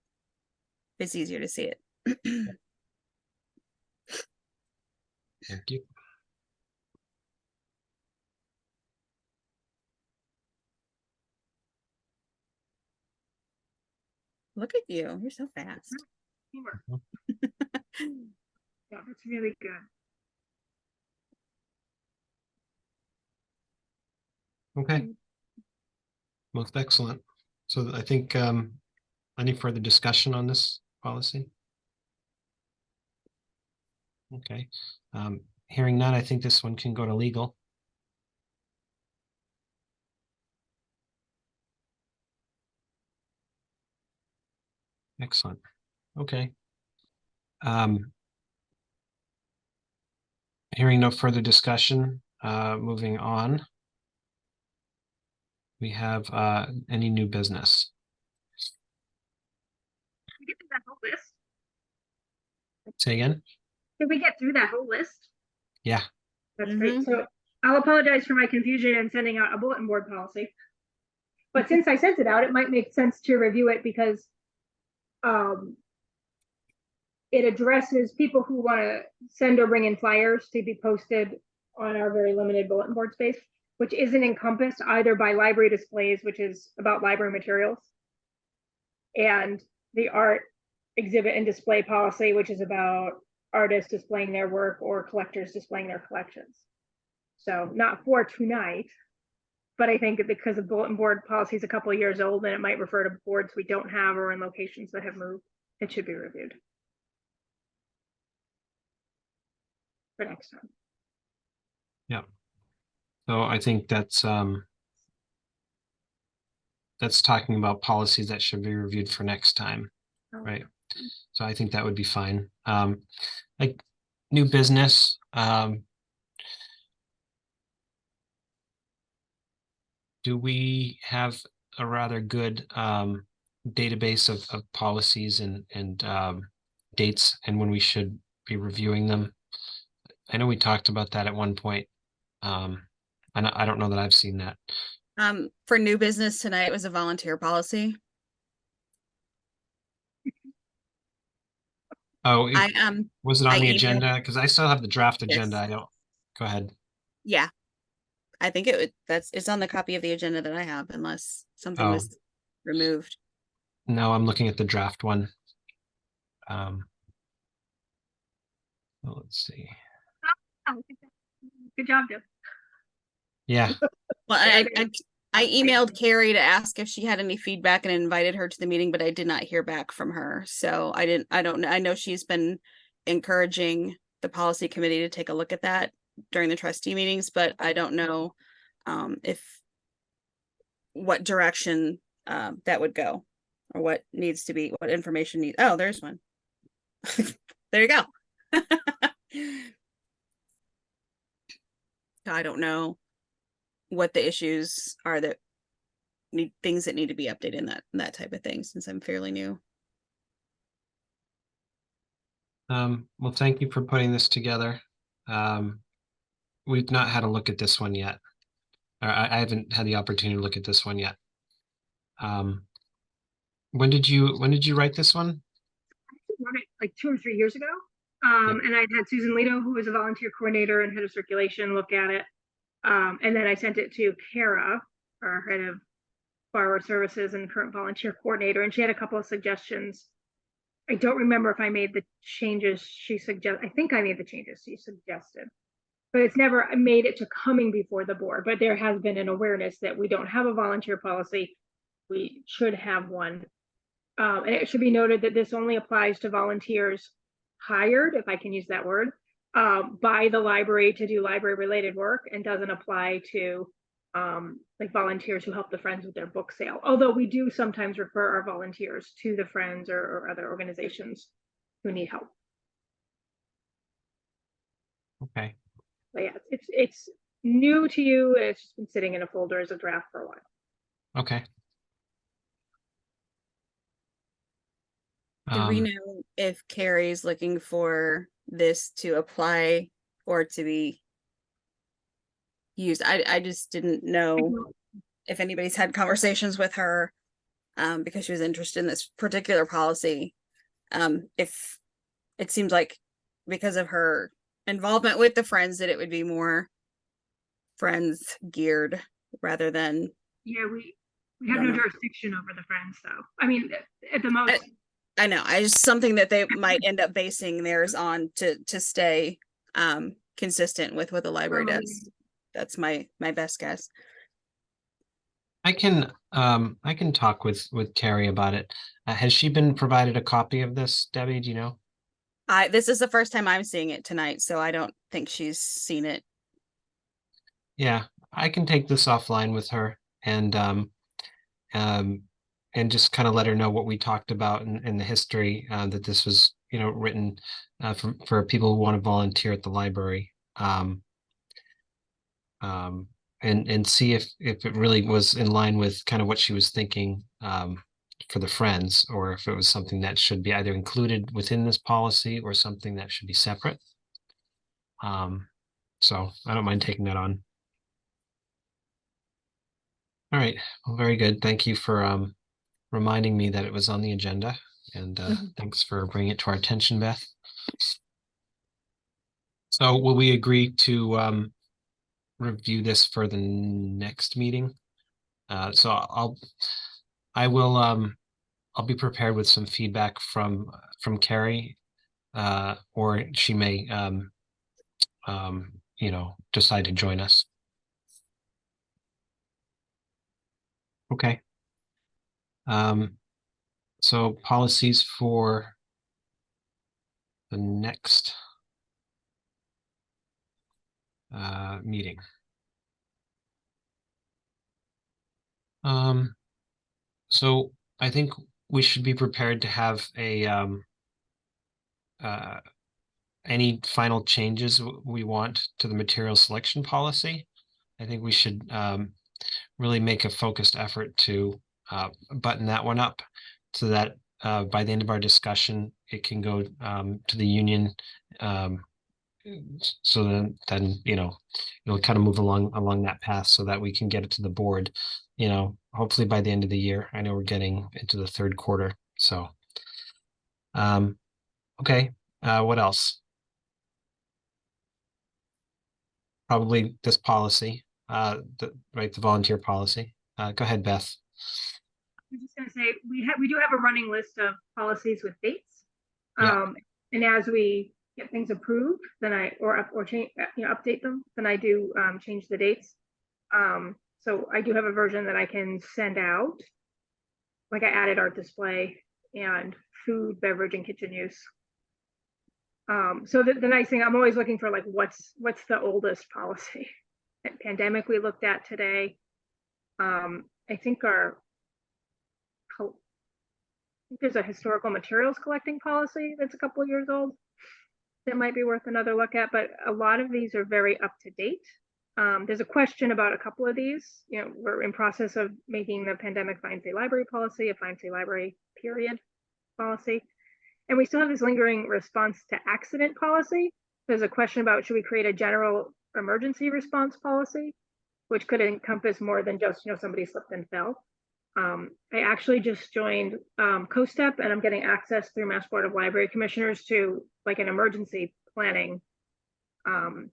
It's easier to see it. Thank you. Look at you. You're so fast. Yeah, that's really good. Okay. Most excellent. So I think any further discussion on this policy? Okay. Hearing none, I think this one can go to legal. Excellent. Okay. Hearing no further discussion, moving on. We have any new business? We get through that whole list. Say again? Did we get through that whole list? Yeah. That's great. So I'll apologize for my confusion in sending out a bulletin board policy. But since I sent it out, it might make sense to review it because it addresses people who want to send or bring in flyers to be posted on our very limited bulletin board space, which isn't encompassed either by library displays, which is about library materials, and the art exhibit and display policy, which is about artists displaying their work or collectors displaying their collections. So not for tonight, but I think because the bulletin board policy is a couple of years old and it might refer to boards we don't have or in locations that have moved, it should be reviewed for next time. Yeah. So I think that's talking about policies that should be reviewed for next time, right? So I think that would be fine. Like new business, do we have a rather good database of policies and dates and when we should be reviewing them? I know we talked about that at one point. And I don't know that I've seen that. For new business tonight, it was a volunteer policy. Oh, was it on I the emailed- agenda? Because I still have the draft agenda. Yes. I don't. Go ahead. Yeah. I think it's on the copy of the agenda that I have, unless something Oh. was removed. No, I'm looking at the draft one. Well, let's see. Oh, good job, Deb. Yeah. Well, Yeah, I emailed Carrie to ask if she had any feedback and invited her to the meeting, but I did not hear back from her. So I don't know. I know she's been encouraging the policy committee to take a look at that during the trustee meetings, but I don't know if what direction that would go or what needs to be, what information needs. Oh, there's one. There you go. I don't know what the issues are that things that need to be updated in that type of thing, since I'm fairly new. Well, thank you for putting this together. We've not had a look at this one yet. Or I haven't had the opportunity to look at this one yet. When did you write this one? I wrote it like 2 or 3 years ago. And I'd had Susan Lito, who was a volunteer coordinator and head of circulation, look at it. And then I sent it to Kara, our head of borrower services and current volunteer coordinator, and she had a couple of suggestions. I don't remember if I made the changes she suggested. I think I made the changes she suggested, but it's never made it to coming before the board. But there has been an awareness that we don't have a volunteer policy. We should have one. And it should be noted that this only applies to volunteers hired, if I can use that word, by the library to do library related work, and doesn't apply to like volunteers who help the Friends with their book sale. Although we do sometimes refer our volunteers to the Friends or other organizations who need help. Okay. But yeah, it's new to you. It's just been sitting in a folder as a draft for a while. Okay. Do we know if Carrie's looking for this to apply or to be used? I just didn't know if anybody's had conversations with her because she was interested in this particular policy. If it seems like because of her involvement with the Friends that it would be more Friends geared rather than. Yeah, we have no jurisdiction over the Friends, though. I mean, at the most. I know. I just something that they might end up basing theirs on to stay consistent with what the library does. That's my best guess. I can talk with Carrie about it. Has she been provided a copy of this, Debbie? Do you know? This is the first time I'm seeing it tonight, so I don't think she's seen it. Yeah, I can take this offline with her and just kind of let her know what we talked about in the history, that this was, written for people who want to volunteer at the library. Um, and see if it really was in line with kind of what she was thinking for the Friends, or if it was something that should be either included within this policy or something that should be separate. So I don't mind taking that on. All right, well, very good. Thank you for reminding me that it was on the agenda, and thanks for bringing it to our attention, Beth. So will we agree to review this for the next meeting? So I'll be prepared with some feedback from Carrie, or she may decide to join us. Okay. So policies for the next meeting. So I think we should be prepared to have a any final changes we want to the material selection policy. I think we should really make a focused effort to button that one up so that by the end of our discussion, it can go to the union. So then it'll kind of move along that path so that we can get it to the board, hopefully by the end of the year. I know we're getting into the third quarter. So, okay. What else? Probably this policy, the volunteer policy. Go ahead, Beth. I'm just going to say we do have a running list of policies with dates. Yeah. And as we get things approved, then or change, update them, then I do change the dates. So I do have a version that I can send out. Like I added art display and food, beverage, and kitchen use. So the nice thing, I'm always looking for like what's the oldest policy. Pandemic we looked at today. I think there's a historical materials collecting policy that's a couple of years old that might be worth another look at, but a lot of these are very up to date. There's a question about a couple of these. We're in process of making the pandemic Fine Free Library policy a Fine Free Library period policy. And we still have this lingering response to accident policy. There's a question about should we create a general emergency response policy, which could encompass more than just somebody slipped and fell. I actually just joined COSTEP, and I'm getting access through Mass Board of Library Commissioners to like an emergency planning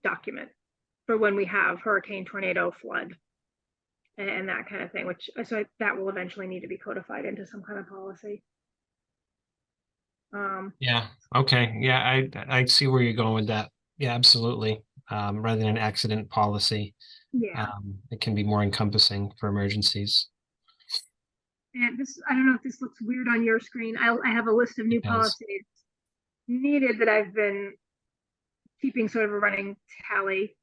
document for when we have hurricane, tornado, flood, and that kind of thing, so that will eventually need to be codified into some kind of policy. Yeah. Okay. Yeah, I see where you're going with that. Yeah, absolutely. Rather than an accident policy, it can be more encompassing for emergencies. And I don't know if this looks weird on your screen. I have a list of new policies needed that I've been keeping sort of a running tally.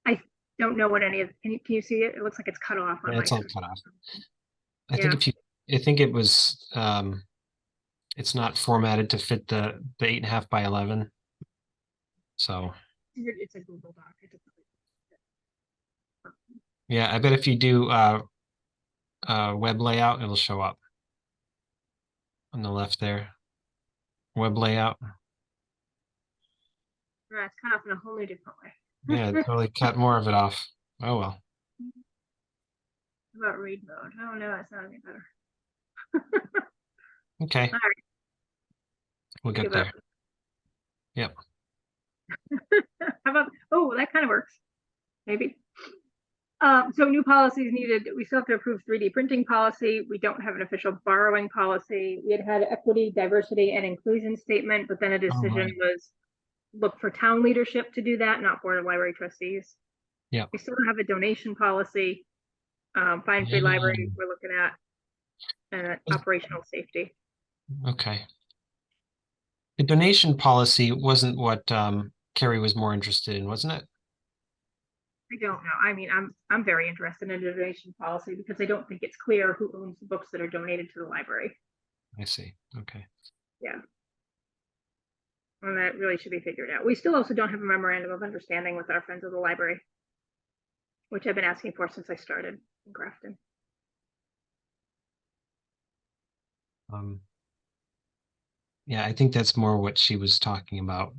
I don't know what any of, can you see it? It looks like it's cut off. Yeah, it's all cut off. I think it was, it's not formatted to fit the 8.5 by 11. So it's a Google Doc. Yeah, I bet if you do web layout, it'll show up on the left there. Web layout. Yeah, it's cut off in a whole new different way. Yeah, totally cut more of it off. Oh well. About read mode. Oh no, it's not any better. Okay. All right. We'll get there. Yep. How about, that kind of works. Maybe. So new policies needed. We still have to approve 3D printing policy. We don't have an official borrowing policy. We had equity, diversity, and inclusion statement, but then a decision was look for town leadership to do that, not Board of Library Trustees. Yeah. We still don't have a donation policy. Fine Free Library we're looking at, and operational safety. Okay. The donation policy wasn't what Carrie was more interested in, wasn't it? I don't know. I mean, I'm very interested in a donation policy because I don't think it's clear who owns the books that are donated to the library. I see. Okay. Yeah. And that really should be figured out. We still also don't have a memorandum of understanding with our friends of the library, which I've been asking for since I started in Grafton. Yeah, I think that's more what she was talking about,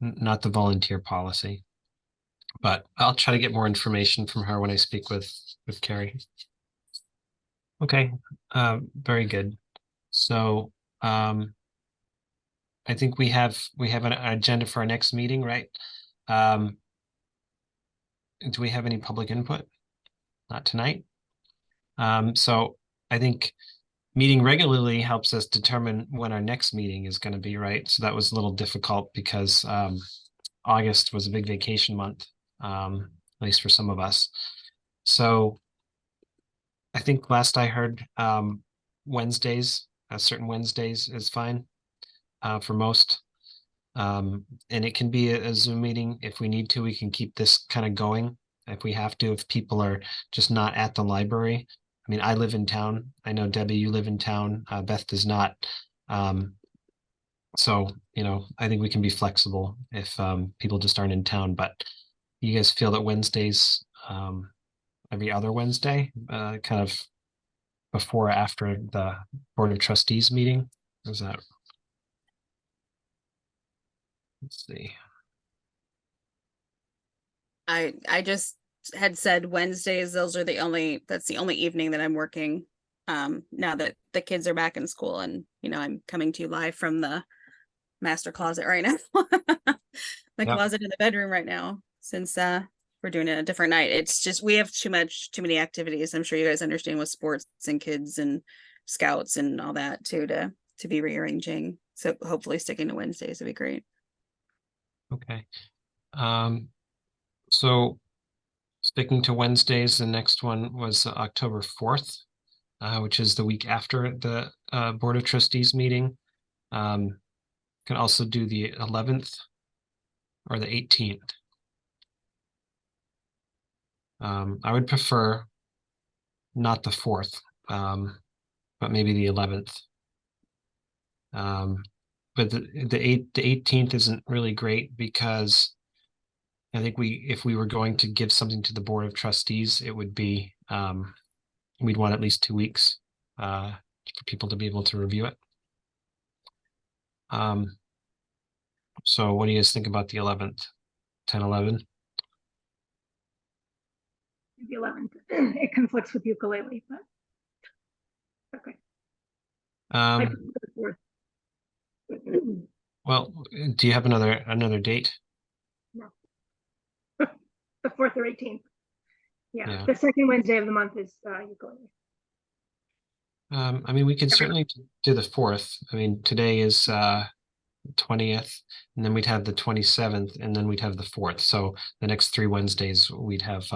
not the volunteer policy. But I'll try to get more information from her when I speak with Carrie. Okay, very good. So, I think we have an agenda for our next meeting, right? Do we have any public input? Not tonight. So I think meeting regularly helps us determine when our next meeting is going to be, right? So that was a little difficult because August was a big vacation month, at least for some of us. So I think last I heard, Wednesdays, certain Wednesdays is fine for most. And it can be a Zoom meeting. If we need to, we can keep this kind of going if we have to, if people are just not at the library. I mean, I live in town. I know Debbie, you live in town. Beth does not. So, I think we can be flexible if people just aren't in town. But you guys feel that Wednesdays, every other Wednesday, kind of before or after the Board of Trustees meeting? Is that? Let's see. I just had said Wednesdays, that's the only evening that I'm working. Now that the kids are back in school and, I'm coming to you live from the master closet right now. My closet in the bedroom right now, since we're doing it a different night. It's just, we have too many activities. I'm sure you guys understand, with sports and kids and scouts and all that too, to be rearranging. So hopefully sticking to Wednesdays would be great. Okay. So sticking to Wednesdays, the next one was October 4th, which is the week after the Board of Trustees meeting. Can also do the 11th or the 18th. I would prefer not the 4th, but maybe the 11th. But the 18th isn't really great because I think if we were going to give something to the Board of Trustees, it would be, we'd want at least 2 weeks for people to be able to review it. So what do you guys think about the 11th, 10/11? The 11th, it conflicts with ukulele, but okay. I prefer the 4th. Well, do you have another date? No. The 4th or 18th. Yeah. The second Wednesday of the month is ukulele. I mean, we could certainly do the 4th. I mean, today is 20th, and then we'd have the 27th, and then we'd have the 4th. So the next 3 Wednesdays we'd have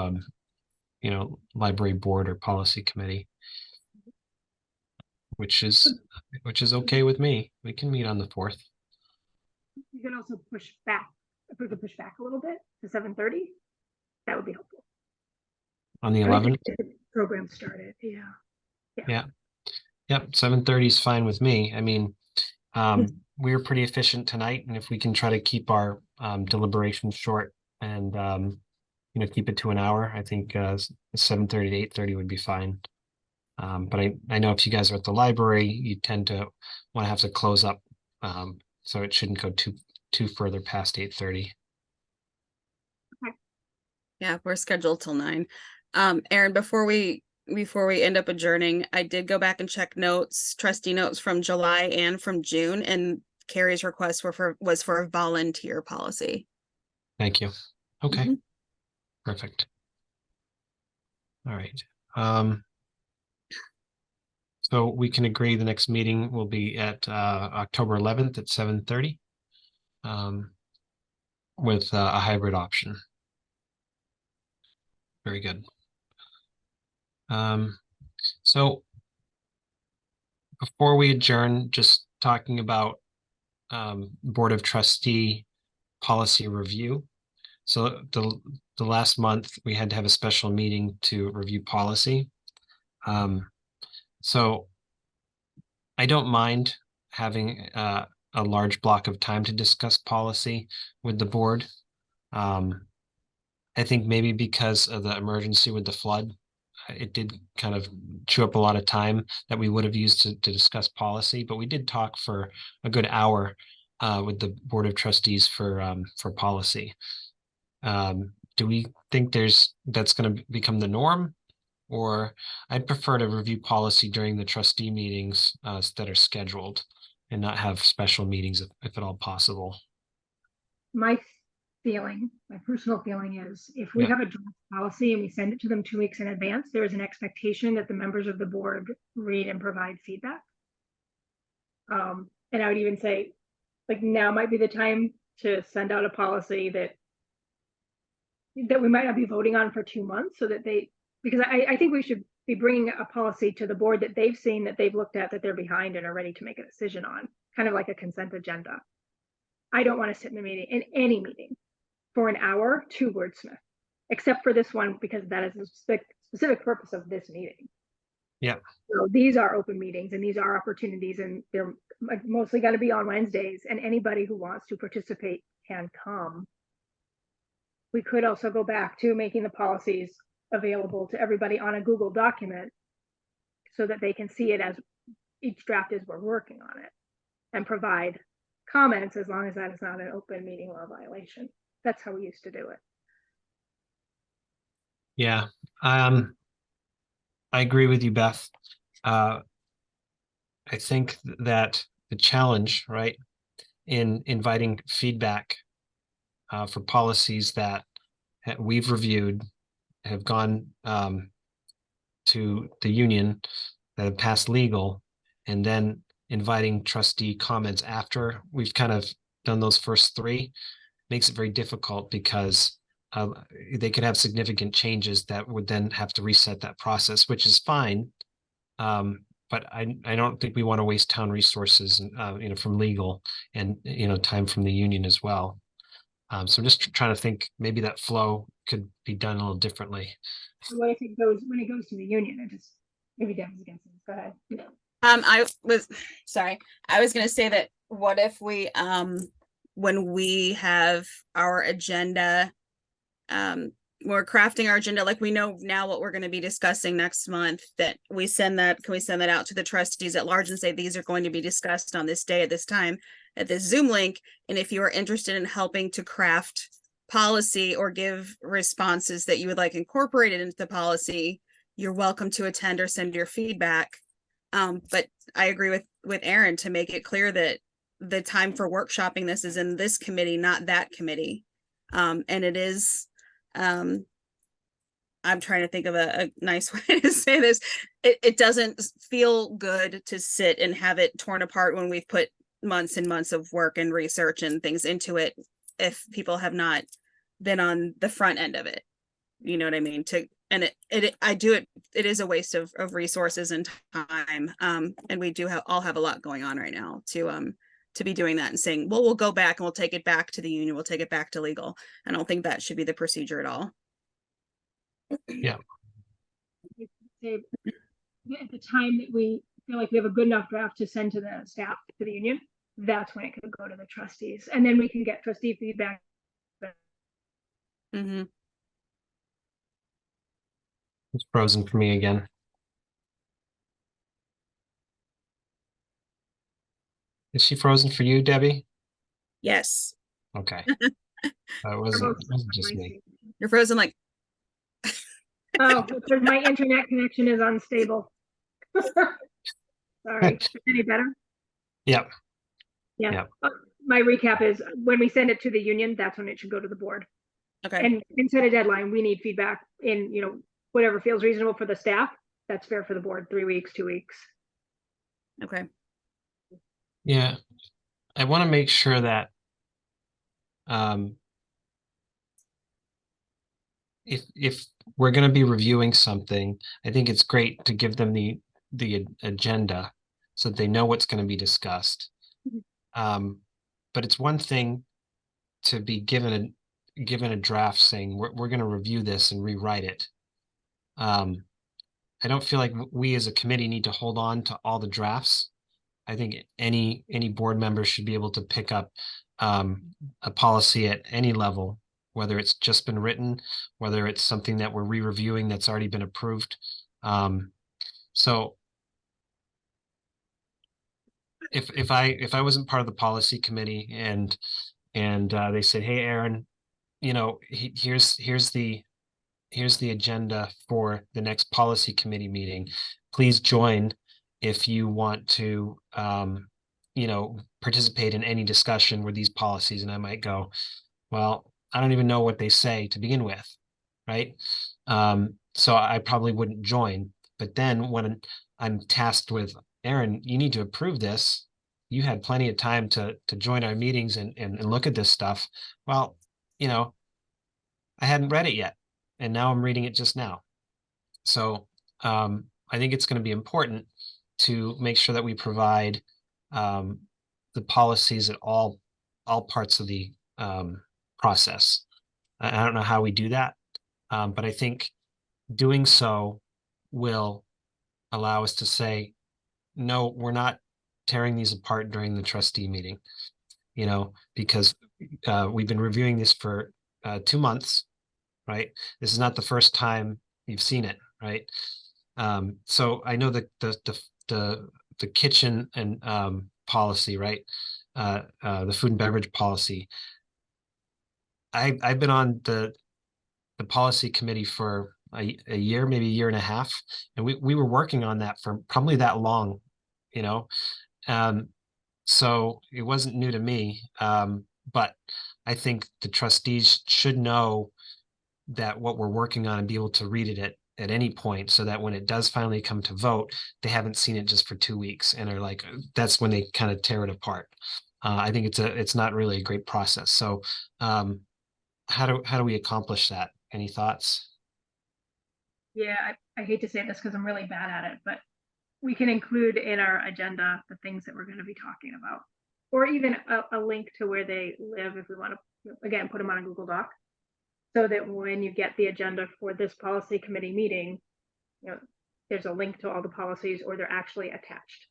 library board or policy committee, which is okay with me. We can meet on the 4th. You can also push back. If we could push back a little bit to 7:30, that would be helpful. On the 11th? Program started, yeah. Yep, 7:30 is fine with me. I mean, we were pretty efficient tonight, and if we can try to keep our deliberations short and keep it to an hour, I think 7:30 to 8:30 would be fine. But I know if you guys are at the library, you tend to want to have to close up, so it shouldn't go too further past 8:30. Okay. Yeah, we're scheduled till 9. Erin, before we end up adjourning, I did go back and check trustee notes from July and from June, and Carrie's request was for a volunteer policy. Thank you. Okay. Mm-hmm. Perfect. All right. So we can agree the next meeting will be at October 11th at 7:30 with a hybrid option. Very good. So before we adjourn, just talking about Board of Trustee policy review. So the last month we had to have a special meeting to review policy. So I don't mind having a large block of time to discuss policy with the board. I think maybe because of the emergency with the flood, it did kind of chew up a lot of time that we would have used to discuss policy, but we did talk for a good hour with the Board of Trustees for policy. Do we think that's going to become the norm? Or I'd prefer to review policy during the trustee meetings that are scheduled and not have special meetings if at all possible. My personal feeling is if we Yeah. have a draft policy and we send it to them 2 weeks in advance, there is an expectation that the members of the board read and provide feedback. And I would even say, like, now might be the time to send out a policy that we might not be voting on for 2 months, so that because I think we should be bringing a policy to the board that they've seen, that they've looked at, that they're behind and are ready to make a decision on, kind of like a consent agenda. I don't want to sit in any meeting for an hour to wordsmith, except for this one, because that is the specific purpose of this meeting. Yeah. So these are open meetings and these are opportunities, and they're mostly going to be on Wednesdays, and anybody who wants to participate can come. We could also go back to making the policies available to everybody on a Google document so that they can see it as each draft as we're working on it, and provide comments, as long as that is not an open meeting law violation. That's how we used to do it. Yeah. I agree with you, Beth. I think that the challenge, right, in inviting feedback for policies that we've reviewed, have gone to the union, that have passed legal, and then inviting trustee comments after we've kind of done those first three, makes it very difficult, because they could have significant changes that would then have to reset that process, which is fine. But I don't think we want to waste town resources, from legal, and, time from the union as well. So I'm just trying to think, maybe that flow could be done a little differently. What if it goes, when it goes to the union, it just, maybe Deb's against it. Go ahead. I was gonna say that, what if we, when we have our agenda, we're crafting our agenda, like we know now what we're going to be discussing next month, that can we send that out to the trustees at large and say, these are going to be discussed on this day at this time at this Zoom link. And if you are interested in helping to craft policy or give responses that you would like incorporated into the policy, you're welcome to attend or send your feedback. But I agree with Aaron to make it clear that the time for workshopping this is in this committee, not that committee. And it is, I'm trying to think of a nice way to say this. It doesn't feel good to sit and have it torn apart when we've put months and months of work and research and things into it, if people have not been on the front end of it. You know what I mean? It is a waste of resources and time. And we do all have a lot going on right now to be doing that and saying, well, we'll go back and we'll take it back to the union. We'll take it back to legal. I don't think that should be the procedure at all. Yeah. At the time that we feel like we have a good enough draft to send to the staff, to the union, that's when it could go to the trustees, and then we can get trustee feedback. Mm-hmm. It's frozen for me again. Is she frozen for you, Debbie? Yes. Okay. It wasn't just me. You're frozen like. Oh, because my internet connection is unstable. Sorry. Any better? Yep. Yeah. Yep. My recap is, when we send it to the union, that's when it should go to the board. Okay. And set a deadline. We need feedback in, whatever feels reasonable for the staff. That's fair for the board. 3 weeks, 2 weeks. Okay. Yeah. I want to make sure that if we're going to be reviewing something, I think it's great to give them the agenda so that they know what's going to be discussed. But it's one thing to be given a draft saying we're going to review this and rewrite it. I don't feel like we as a committee need to hold on to all the drafts. I think any board member should be able to pick up a policy at any level, whether it's just been written, whether it's something that we're re-reviewing that's already been approved. So if I wasn't part of the policy committee and they said, hey, Aaron, you know, here's the agenda for the next policy committee meeting. Please join if you want to, you know, participate in any discussion with these policies. And I might go, well, I don't even know what they say to begin with, right? So I probably wouldn't join. But then when I'm tasked with, Aaron, you need to approve this. You had plenty of time to join our meetings and look at this stuff. Well, you know, I hadn't read it yet, and now I'm reading it just now. So I think it's going to be important to make sure that we provide the policies at all parts of the process. I don't know how we do that, but I think doing so will allow us to say, no, we're not tearing these apart during the trustee meeting, you know, because we've been reviewing this for 2 months, right? This is not the first time you've seen it, right? So I know that the kitchen and policy, right? The food and beverage policy. I've been on the policy committee for a year, maybe a year and a half, and we were working on that for probably that long, you know. So it wasn't new to me, but I think the trustees should know that what we're working on and be able to read it at any point, so that when it does finally come to vote, they haven't seen it just for 2 weeks and are like, that's when they kind of tear it apart. I think it's not really a great process. So how do we accomplish that? Any thoughts? Yeah, I hate to say this because I'm really bad at it, but we can include in our agenda the things that we're going to be talking about, or even a link to where they live if we want to, again, put them on a Google Doc, so that when you get the agenda for this policy committee meeting, you know, there's a link to all the policies, or they're actually attached.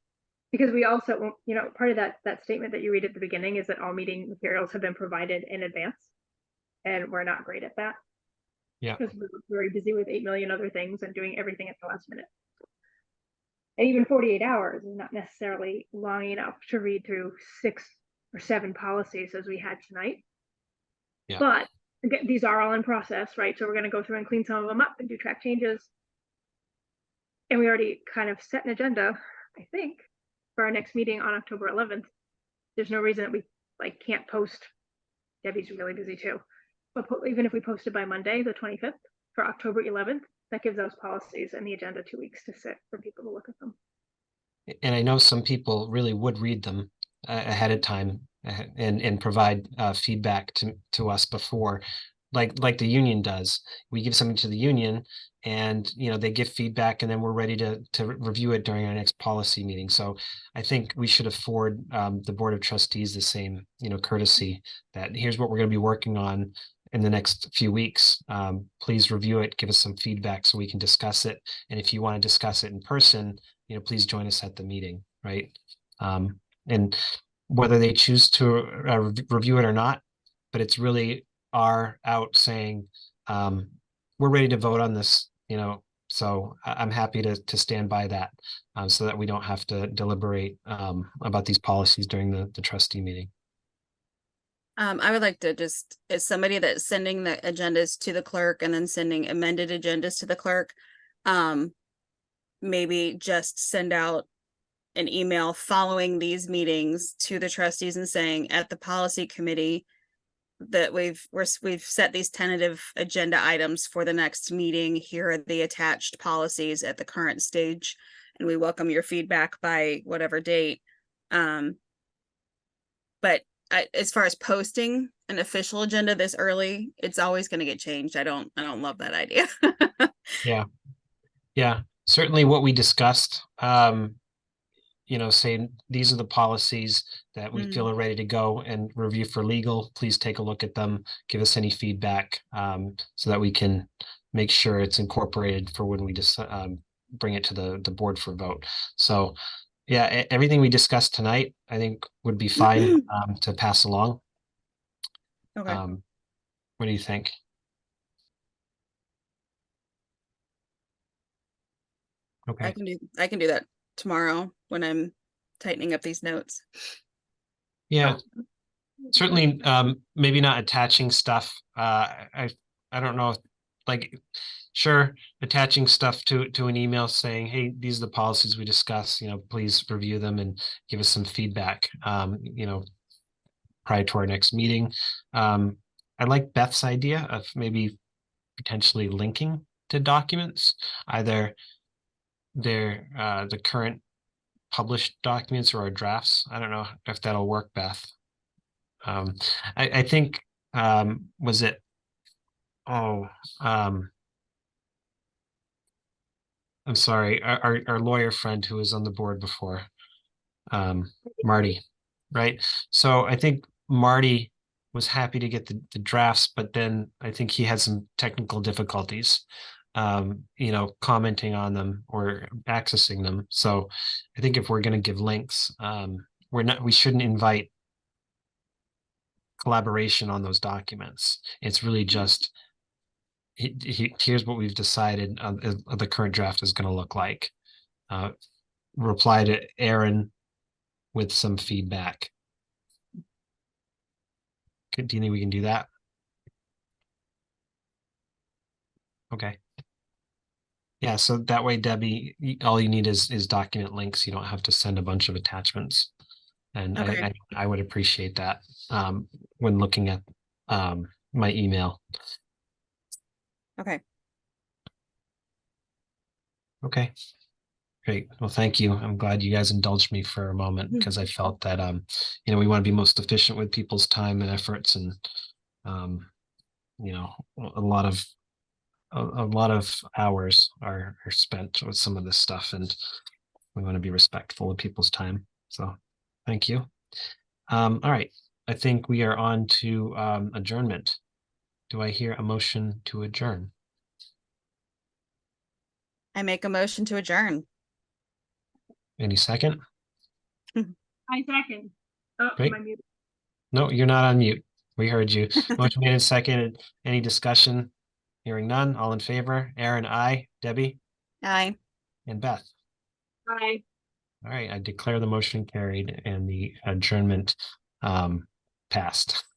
Because we also, you know, part of that statement that you read at the beginning is that all meeting materials have been provided in advance, and we're not great at that. Yeah. Because we're very busy with 8 million other things and doing everything at the last minute. And even 48 hours is not necessarily long enough to read through 6 or 7 policies as we had tonight. Yeah. But again, these are all in process, right? So we're going to go through and clean some of them up and do track changes. And we already kind of set an agenda, I think, for our next meeting on October 11th. There's no reason that we can't post. Debbie's really busy too. But even if we posted by Monday, the 25th, for October 11th, that gives those policies and the agenda 2 weeks to sit for people to look at them. And I know some people really would read them ahead of time and provide feedback to us before, like the union does. We give something to the union, and you know, they give feedback, and then we're ready to review it during our next policy meeting. So I think we should afford the Board of Trustees the same, you know, courtesy, that here's what we're going to be working on in the next few weeks. Please review it, give us some feedback so we can discuss it. And if you want to discuss it in person, you know, please join us at the meeting, right? And whether they choose to review it or not, but it's really our out saying, we're ready to vote on this, you know. So I'm happy to stand by that, so that we don't have to deliberate about these policies during the trustee meeting. I would like to just, as somebody that's sending the agendas to the clerk and then sending amended agendas to the clerk, maybe just send out an email following these meetings to the trustees and saying, at the policy committee, that we've set these tentative agenda items for the next meeting. Here are the attached policies at the current stage, and we welcome your feedback by whatever date. But as far as posting an official agenda this early, it's always going to get changed. I don't love that idea. Yeah, certainly what we discussed, you know, saying these are the policies that we feel are ready to go and review for legal. Please take a look at them, give us any feedback, so that we can make sure it's incorporated for when we just bring it to the board for vote. So Yeah, everything we discussed tonight, I think would be fine to pass along. Okay, What do you think? Okay. I can do that tomorrow when I'm tightening up these notes. Yeah, certainly, maybe not attaching stuff. I don't know, like, sure, attaching stuff to an email saying, hey, these are the policies we discussed, please review them and give us some feedback, prior to our next meeting. I like Beth's idea of maybe potentially linking to documents, either the current published documents or our drafts. I don't know if that'll work, Beth. I think, was it, oh, I'm sorry, our lawyer friend who was on the board before, Marty, right? So I think Marty was happy to get the drafts, but then I think he had some technical difficulties, commenting on them or accessing them. So I think if we're going to give links, we shouldn't invite collaboration on those documents. It's really just, here's what we've decided the current draft is going to look like. Reply to Aaron with some feedback. Do you think we can do that? Okay. Yeah, so that way, Debbie, all you need is document links. You don't have to send a bunch of attachments. And Okay. I would appreciate that when looking at my email. Okay. Okay. Great. Well, thank you. I'm glad you guys indulged me for a moment because I felt that we want to be most efficient with people's time and efforts, and a lot of hours are spent with some of this stuff, and we want to be respectful of people's time. So thank you. All right. I think we are on to adjournment. Do I hear a motion to adjourn? I make a motion to adjourn. Any second? I second. Oh, Great. am I muted? No, you're not on mute. We heard you. Motion made and seconded. Any discussion? Hearing none. All in favor? Aaron, aye. Debbie Aye. and Beth. Aye. All right. I declare the motion carried and the adjournment passed.